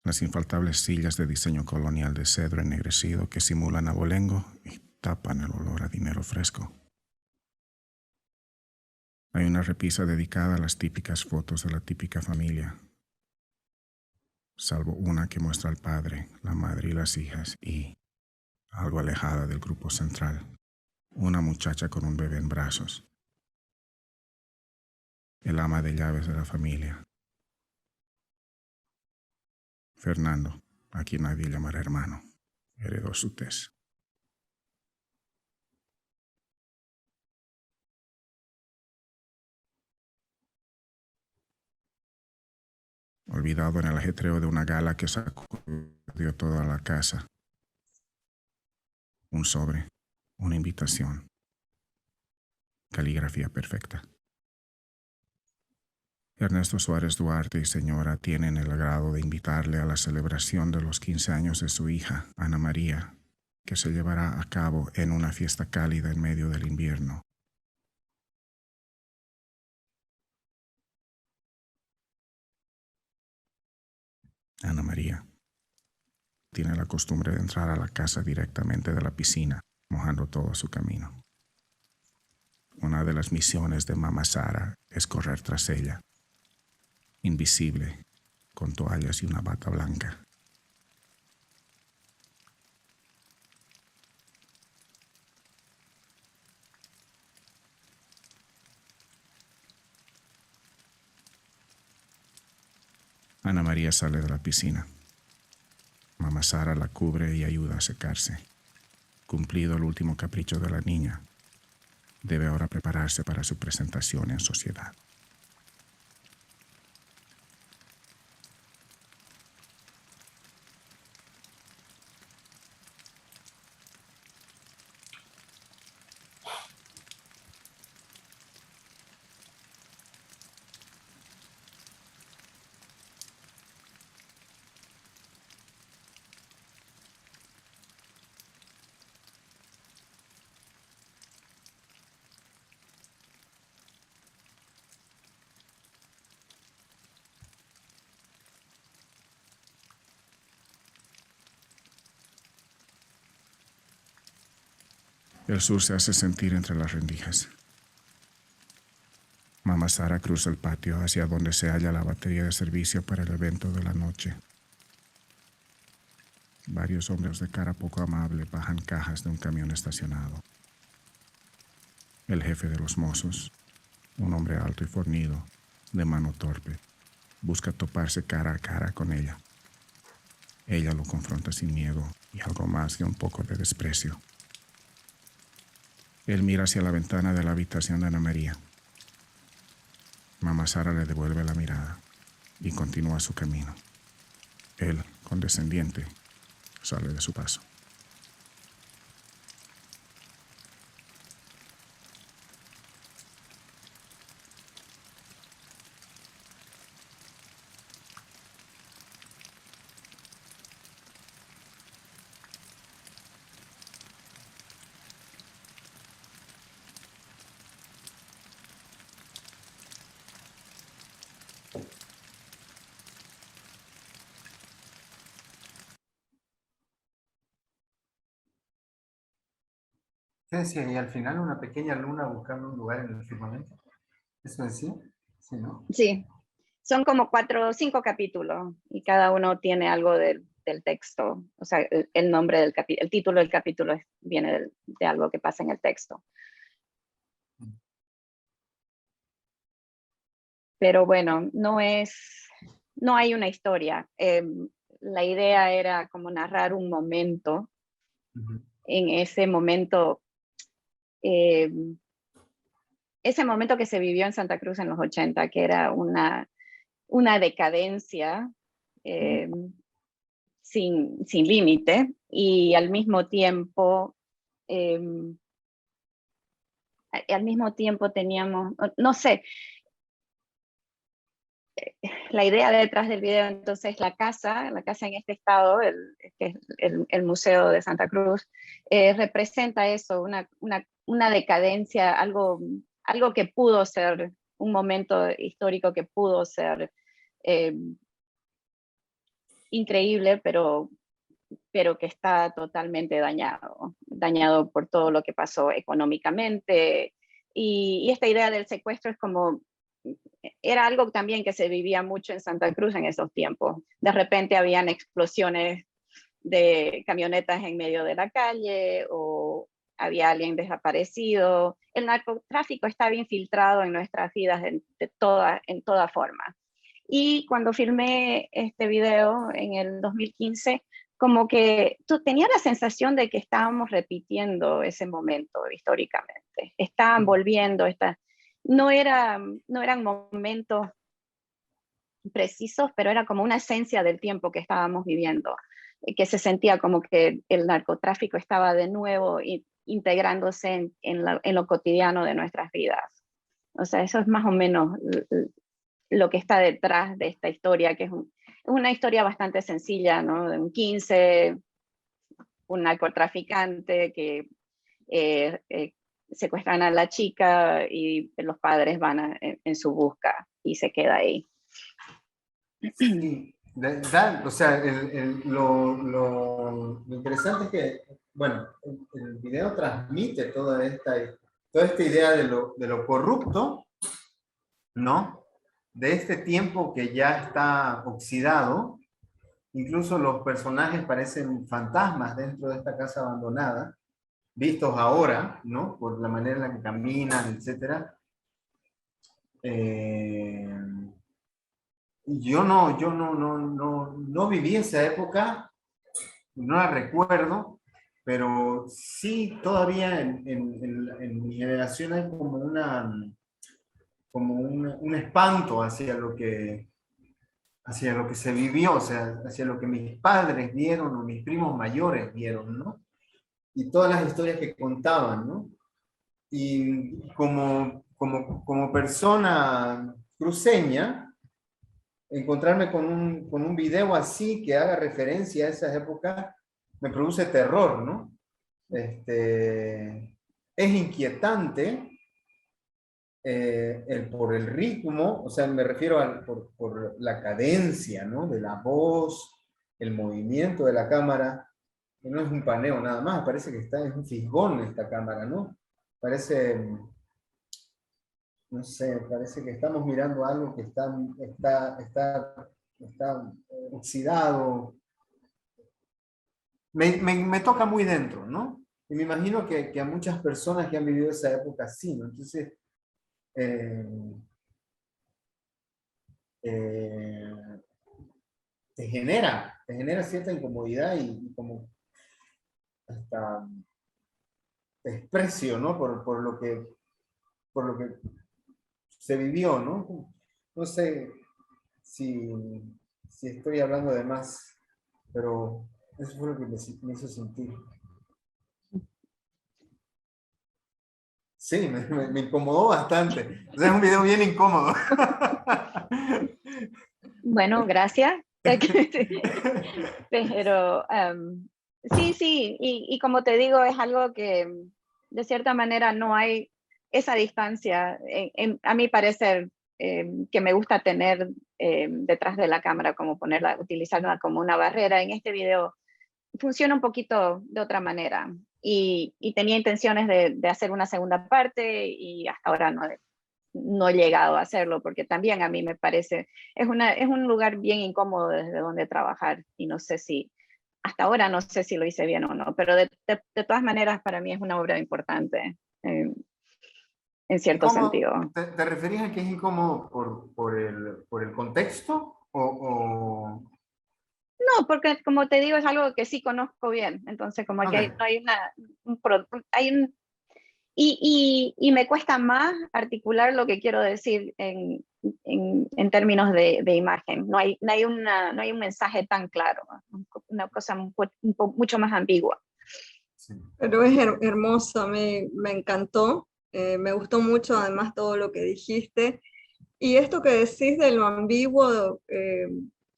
S5: Las infaltables sillas de diseño colonial de cedro ennegrecido que simulan abolengo y tapan el olor a dinero fresco. Hay una repisa dedicada a las típicas fotos de la típica familia, salvo una que muestra al padre, la madre y las hijas y, algo alejada del grupo central, una muchacha con un bebé en brazos. El ama de llaves de la familia. Fernando, a quien nadie llamará hermano, heredó su tez. Olvidado en el ajetreo de una gala que sacudió toda la casa. Un sobre, una invitación. Caligrafía perfecta. Ernesto Suárez Duarte y señora tienen el agrado de invitarle a la celebración de los 15 años de su hija, Ana María, que se llevará a cabo en una fiesta cálida en medio del invierno. Ana María tiene la costumbre de entrar a la casa directamente de la piscina, mojando todo su camino. Una de las misiones de Mamá Sara es correr tras ella, invisible, con toallas y una bata blanca. Ana María sale de la piscina. Mamá Sara la cubre y ayuda a secarse. Cumplido el último capricho de la niña, debe ahora prepararse para su presentación en sociedad. El sur se hace sentir entre las rendijas. Mamá Sara cruza el patio hacia donde se halla la batería de servicio para el evento de la noche. Varios hombres de cara poco amable bajan cajas de un camión estacionado. El jefe de los mozos, un hombre alto y fornido, de mano torpe, busca toparse cara a cara con ella. Ella lo confronta sin miedo y algo más que un poco de desprecio. Él mira hacia la ventana de la habitación de Ana María. Mamá Sara le devuelve la mirada y continúa su camino. Él, condescendiente, sale de su paso.
S4: ¿Qué decía? Y al final una pequeña luna buscando un lugar en el firmamento. ¿Eso decía? Sí, ¿no?
S3: Sí, son como 4 o 5 capítulos y cada uno tiene algo del texto. O sea, el nombre del capítulo, el título del capítulo viene de algo que pasa en el texto. Pero bueno, no hay una historia. La idea era como narrar un momento. En ese momento, ese momento que se vivió en Santa Cruz en los 80, que era una decadencia sin límite, y al mismo tiempo teníamos, no sé, la idea detrás del video, entonces la casa en este estado, el Museo de Santa Cruz, representa eso, una decadencia, algo que pudo ser un momento histórico que pudo ser increíble, pero que está totalmente dañado por todo lo que pasó económicamente. Y esta idea del secuestro es como, era algo también que se vivía mucho en Santa Cruz en esos tiempos. De repente habían explosiones de camionetas en medio de la calle, o había alguien desaparecido. El narcotráfico estaba infiltrado en nuestras vidas en toda forma. Y cuando filmé este video en el 2015, como que tenía la sensación de que estábamos repitiendo ese momento históricamente. Estaban volviendo, no eran momentos precisos, pero era como una esencia del tiempo que estábamos viviendo, que se sentía como que el narcotráfico estaba de nuevo integrándose en lo cotidiano de nuestras vidas. O sea, eso es más o menos lo que está detrás de esta historia, que es una historia bastante sencilla, ¿no? De un 15, un narcotraficante que secuestran a la chica y los padres van en su busca y se queda ahí.
S4: Sí, o sea, lo interesante es que, bueno, el video transmite toda esta idea de lo corrupto, ¿no? De este tiempo que ya está oxidado. Incluso los personajes parecen fantasmas dentro de esta casa abandonada, vistos ahora, ¿no? Por la manera en la que caminan, etc. Yo no viví esa época, no la recuerdo, pero sí todavía en mi generación hay como un espanto hacia lo que se vivió, o sea, hacia lo que mis padres vieron o mis primos mayores vieron, ¿no? Y todas las historias que contaban, ¿no? Y como persona cruceña, encontrarme con un video así que haga referencia a esas épocas me produce terror, ¿no? Es inquietante por el ritmo, o sea, me refiero por la cadencia, ¿no? De la voz, el movimiento de la cámara, que no es un paneo nada más, parece que es un fisgón esta cámara, ¿no? Parece, no sé, parece que estamos mirando algo que está oxidado. Me toca muy dentro, ¿no? Y me imagino que a muchas personas que han vivido esa época sí, ¿no? Entonces, te genera cierta incomodidad y como hasta desprecio, ¿no? Por lo que se vivió, ¿no? No sé si estoy hablando de más, pero eso fue lo que me hizo sentir. Sí, me incomodó bastante. O sea, es un video bien incómodo.
S3: Bueno, gracias. Pero sí, y como te digo, es algo que de cierta manera no hay esa distancia, a mi parecer, que me gusta tener detrás de la cámara, como utilizarla como una barrera. En este video funciona un poquito de otra manera y tenía intenciones de hacer una segunda parte y hasta ahora no he llegado a hacerlo, porque también a mí me parece, es un lugar bien incómodo desde donde trabajar y hasta ahora no sé si lo hice bien o no, pero de todas maneras para mí es una obra importante en cierto sentido.
S4: ¿Te referís a que es incómodo por el contexto
S3: No, porque como te digo es algo que sí conozco bien, entonces como que
S4: Okay.
S3: Y me cuesta más articular lo que quiero decir en términos de imagen. No hay un mensaje tan claro, una cosa mucho más ambigua.
S4: Sí.
S2: Pero es hermoso, me encantó, me gustó mucho además todo lo que dijiste. Y esto que decís de lo ambiguo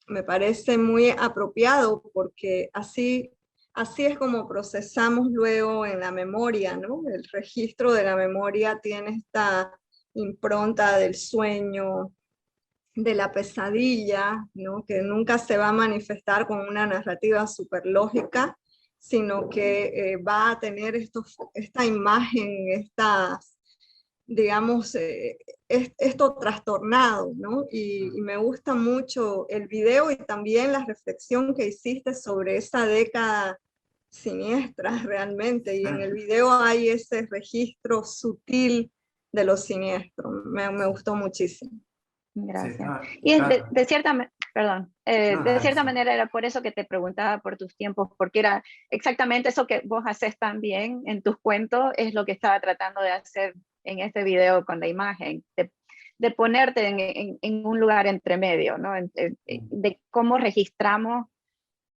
S2: me parece muy apropiado porque así es como procesamos luego en la memoria, ¿no? El registro de la memoria tiene esta impronta del sueño, de la pesadilla, ¿no? Que nunca se va a manifestar con una narrativa súper lógica, sino que va a tener esta imagen, digamos, esto trastornado, ¿no? Y me gusta mucho el video y también la reflexión que hiciste sobre esa década siniestra realmente, y en el video hay ese registro sutil de lo siniestro, me gustó muchísimo.
S3: Gracias.
S4: Sí,
S3: Y
S4: claro.
S3: de cierta, perdón, de cierta
S4: Sí.
S3: manera era por eso que te preguntaba por tus tiempos, porque era exactamente eso que vos haces también en tus cuentos, es lo que estaba tratando de hacer en este video con la imagen, de ponerte en un lugar entre medio, ¿no? De cómo registramos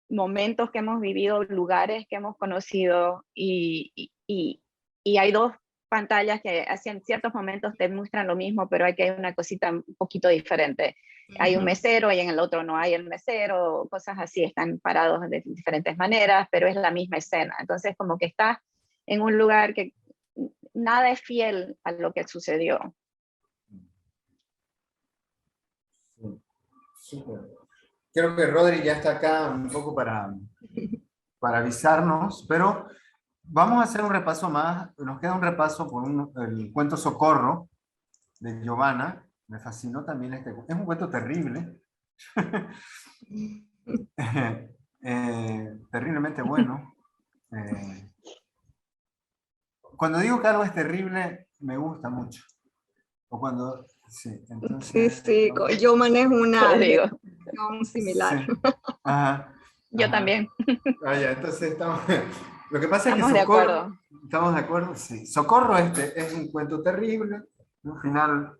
S3: momentos que hemos vivido, lugares que hemos conocido y y hay dos pantallas que en ciertos momentos te muestran lo mismo, pero hay una cosita un poquito diferente. Hay un mesero y en el otro no hay el mesero, cosas así, están parados de diferentes maneras, pero es la misma escena. Entonces como que estás en un lugar que nada es fiel a lo que sucedió.
S4: Súper. Creo que Rodri ya está acá un poco para avisarnos, pero vamos a hacer un repaso más. Nos queda un repaso por el cuento Socorro de Giovanna. Me fascinó también este cuento. Es un cuento terrible. Terriblemente bueno. Cuando digo que algo es terrible, me gusta mucho. O cuando... Sí, entonces,
S2: sí, yo manejo una
S3: digo.
S2: similar.
S4: Sí. Ajá.
S3: Yo
S4: Ajá.
S3: también.
S4: Ya, entonces estamos... Lo que pasa
S3: Estamos
S4: es que
S3: de
S4: Socorro...
S3: acuerdo.
S4: ¿Estamos de acuerdo? Sí. Socorro es un cuento terrible, un final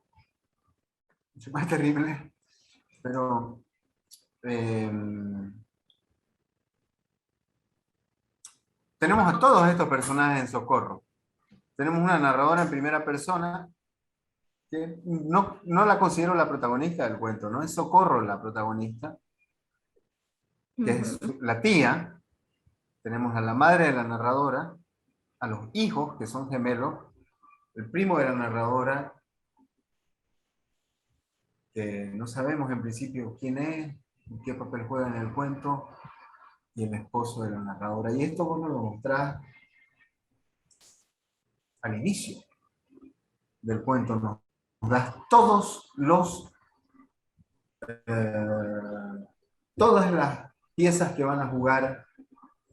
S4: mucho más terrible, pero tenemos a todos estos personajes en Socorro. Tenemos una narradora en primera persona que no la considero la protagonista del cuento, no es Socorro la protagonista, que es la tía. Tenemos a la madre de la narradora, a los hijos, que son gemelos, el primo de la narradora, que no sabemos en principio quién es, qué papel juega en el cuento, y el esposo de la narradora. Y esto vos nos lo mostrás al inicio del cuento, nos das todas las piezas que van a jugar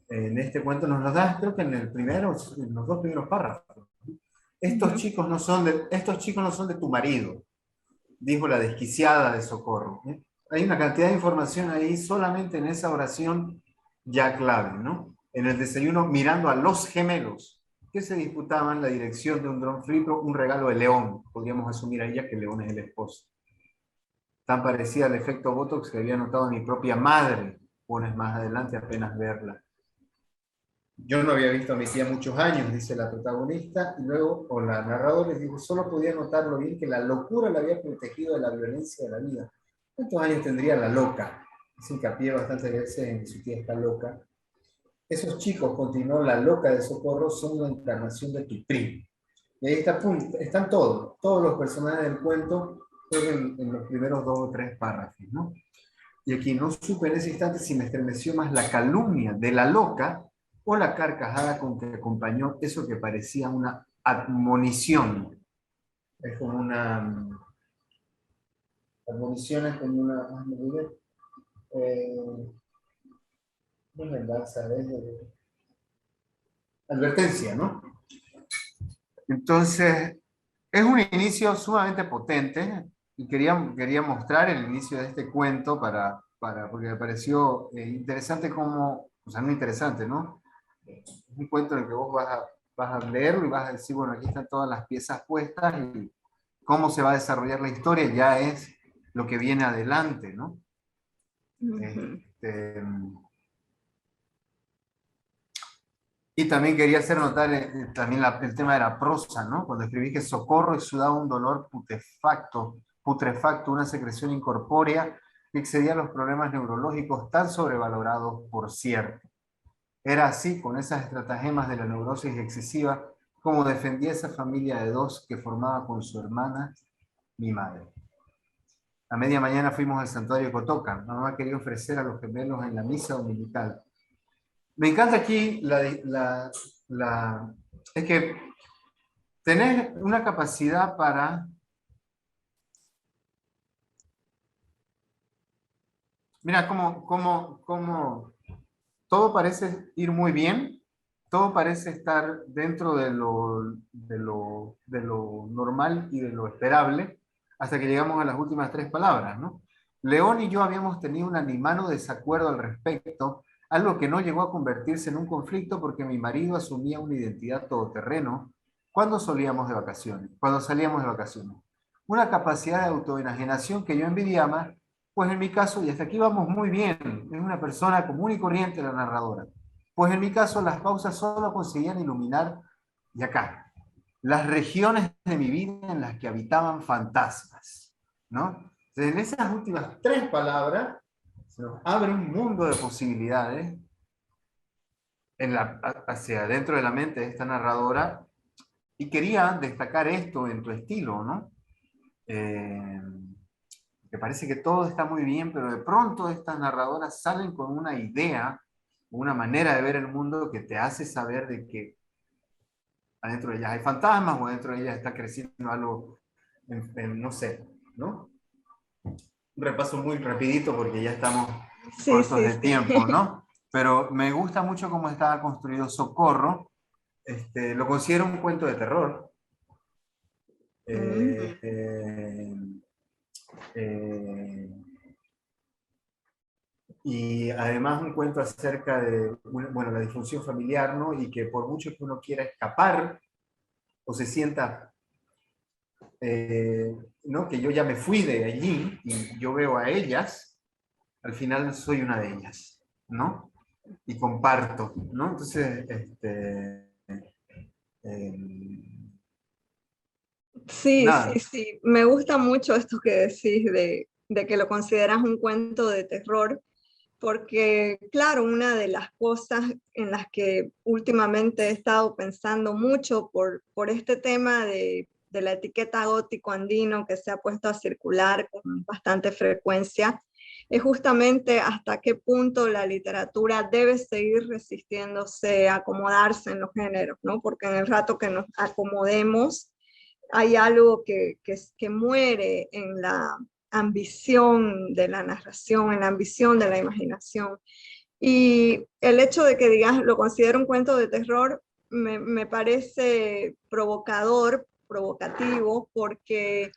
S4: en este cuento, nos las das creo que en los dos primeros párrafos. Estos chicos no son de tu marido, dijo la desquiciada de Socorro. Hay una cantidad de información ahí solamente en esa oración ya clave, ¿no? En el desayuno, mirando a los gemelos que se disputaban la dirección de un dron frito, un regalo de León. Podríamos asumir a ella que León es el esposo. Tan parecida al efecto Botox que había notado mi propia madre, pones más adelante apenas verla. Yo no había visto a mi tía muchos años, dice la protagonista, y luego, o la narradora, les digo, solo podía notar lo bien que la locura la había protegido de la violencia de la vida. ¿Cuántos años tendría la loca? Hace hincapié bastantes veces en su tía está loca. Esos chicos, continuó la loca de Socorro, son la encarnación de tu primo. Y ahí están todos los personajes del cuento, en los primeros 2 o 3 párrafos, ¿no? Y aquí no supe en ese instante si me estremeció más la calumnia de la loca o la carcajada con que acompañó eso que parecía una admonición. Es como una... Admonición es como una... no es verdad, ¿sabes? Advertencia, ¿no? Entonces, es un inicio sumamente potente y quería mostrar el inicio de este cuento porque me pareció interesante como, o sea, no interesante, ¿no? Es un cuento en el que vos vas a leerlo y vas a decir, bueno, aquí están todas las piezas puestas y cómo se va a desarrollar la historia ya es lo que viene adelante, ¿no? Y también quería hacer notar también el tema de la prosa, ¿no? Cuando escribí que Socorro exudaba un dolor putrefacto, una secreción incorpórea que excedía los problemas neurológicos tan sobrevalorados, por cierto. Era así, con esas estratagemas de la neurosis excesiva, como defendía esa familia de 2 que formaba con su hermana, mi madre. A media mañana fuimos al santuario de Cotoca. Mamá quería ofrecer a los gemelos en la misa dominical. Me encanta aquí es que tenés una capacidad para... Mira, como todo parece ir muy bien, todo parece estar dentro de lo normal y de lo esperable, hasta que llegamos a las últimas 3 palabras, ¿no? León y yo habíamos tenido un animano desacuerdo al respecto, algo que no llegó a convertirse en un conflicto porque mi marido asumía una identidad todoterreno cuando salíamos de vacaciones. Una capacidad de autoenajenación que yo envidiaba, pues en mi caso, y hasta aquí vamos muy bien, es una persona común y corriente la narradora, pues en mi caso las pausas solo conseguían iluminar y acá, las regiones de mi vida en las que habitaban fantasmas, ¿no? Entonces, en esas últimas 3 palabras se nos abre un mundo de posibilidades hacia dentro de la mente de esta narradora, y quería destacar esto en tu estilo, ¿no? Me parece que todo está muy bien, pero de pronto estas narradoras salen con una idea, una manera de ver el mundo que te hace saber de que adentro de ellas hay fantasmas o adentro de ellas está creciendo algo, no sé, ¿no? Un repaso muy rapidito porque ya estamos
S2: Sí,
S4: cortos
S2: sí,
S4: de
S2: sí.
S4: tiempo, ¿no? Pero me gusta mucho cómo estaba construido Socorro. Lo considero un cuento de terror. Y además un cuento acerca de, bueno, la disfunción familiar, ¿no? Y que por mucho que uno quiera escapar o se sienta, ¿no? Que yo ya me fui de allí y yo veo a ellas, al final soy una de ellas, ¿no? Y comparto, ¿no? Entonces,
S2: Sí, sí,
S4: nada.
S2: sí. Me gusta mucho esto que decís de que lo consideras un cuento de terror, porque claro, una de las cosas en las que últimamente he estado pensando mucho por este tema de la etiqueta gótico andino que se ha puesto a circular con bastante frecuencia, es justamente hasta qué punto la literatura debe seguir resistiéndose a acomodarse en los géneros, ¿no? Porque en el rato que nos acomodemos, hay algo que muere en la ambición de la narración, en la ambición de la imaginación. Y el hecho de que digas, lo considero un cuento de terror, me parece provocador, provocativo, porque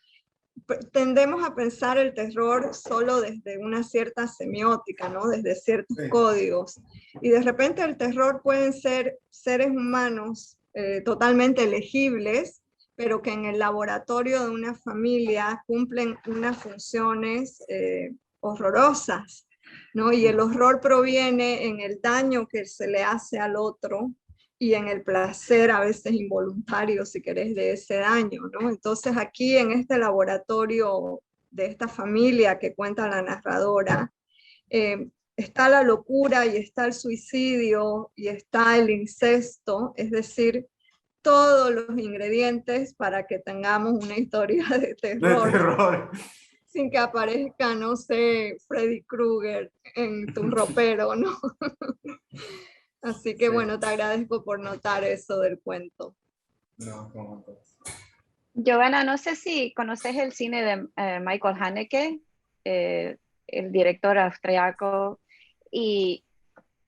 S2: tendemos a pensar el terror solo desde una cierta semiótica, ¿no? Desde ciertos códigos. Y de repente el terror pueden ser seres humanos totalmente legibles, pero que en el laboratorio de una familia cumplen unas funciones horrorosas, ¿no? Y el horror proviene en el daño que se le hace al otro y en el placer a veces involuntario, si querés, de ese daño, ¿no? Entonces aquí en este laboratorio de esta familia que cuenta la narradora, está la locura y está el suicidio y está el incesto, es decir, todos los ingredientes para que tengamos una historia de
S4: De
S2: terror,
S4: terror.
S2: sin que aparezca, no sé, Freddy Krueger en tu ropero, ¿no? Así que
S4: Sí.
S2: bueno, te agradezco por notar eso del cuento.
S4: No, ¿cómo pues?
S3: Giovanna, no sé si conoces el cine de Michael Haneke, el director austriaco, y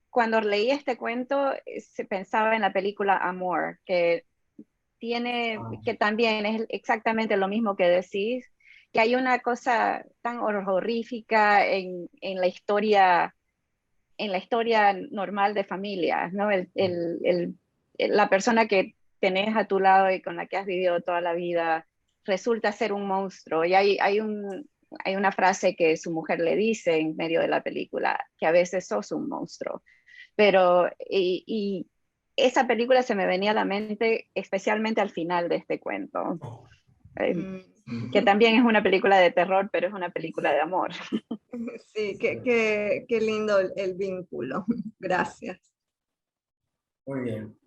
S3: cuando leí este cuento se pensaba en la película Amor, que también es exactamente lo mismo que decís, que hay una cosa tan horrorífica en la historia normal de familias, ¿no? La persona que tenés a tu lado y con la que has vivido toda la vida resulta ser un monstruo. Y hay una frase que su mujer le dice en medio de la película, que a veces sos un monstruo. Pero, y esa película se me venía a la mente especialmente al final de este cuento, que también es una película de terror, pero es una película de amor.
S2: Sí, qué lindo el vínculo. Gracias.
S4: Muy bien.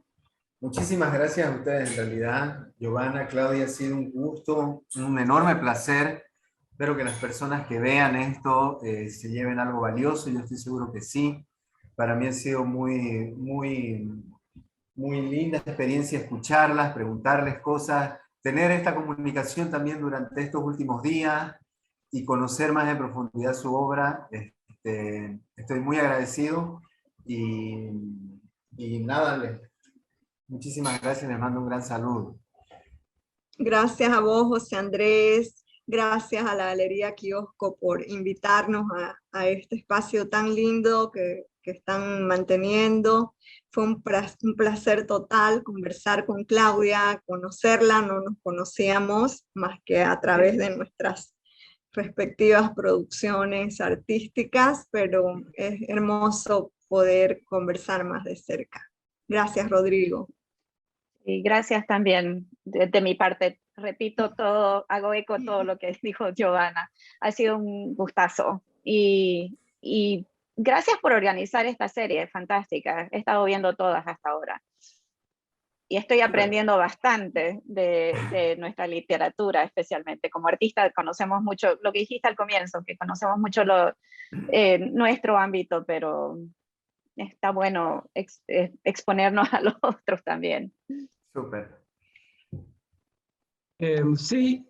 S4: Muchísimas gracias a ustedes en realidad. Giovanna, Claudia, ha sido un gusto, un enorme placer. Espero que las personas que vean esto se lleven algo valioso. Yo estoy seguro que sí. Para mí ha sido muy, muy, muy linda experiencia escucharlas, preguntarles cosas, tener esta comunicación también durante estos últimos días y conocer más en profundidad su obra. Estoy muy agradecido y nada, muchísimas gracias, les mando un gran saludo.
S2: Gracias a vos, José Andrés. Gracias a la Galería Kiosco por invitarnos a este espacio tan lindo que están manteniendo. Fue un placer total conversar con Claudia, conocerla, no nos conocíamos más que a través de nuestras respectivas producciones artísticas, pero es hermoso poder conversar más de cerca. Gracias, Rodrigo.
S3: Y gracias también de mi parte. Repito todo, hago eco a todo lo que dijo Giovanna. Ha sido un gustazo. Y gracias por organizar esta serie, fantástica. He estado viendo todas hasta ahora. Y estoy aprendiendo bastante de nuestra literatura, especialmente. Como artista conocemos mucho, lo que dijiste al comienzo, que conocemos mucho nuestro ámbito, pero está bueno exponernos a los otros también.
S4: Súper.
S1: Sí,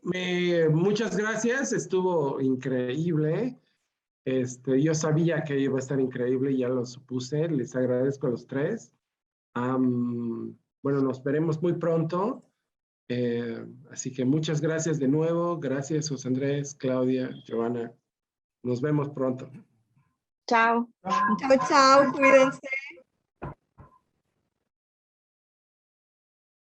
S1: muchas gracias, estuvo increíble. Yo sabía que iba a estar increíble, ya lo supuse, les agradezco a los tres. Bueno, nos veremos muy pronto. Así que muchas gracias de nuevo. Gracias, José Andrés, Claudia, Giovanna. Nos vemos pronto.
S3: Chao.
S2: Chao, chao, cuídense.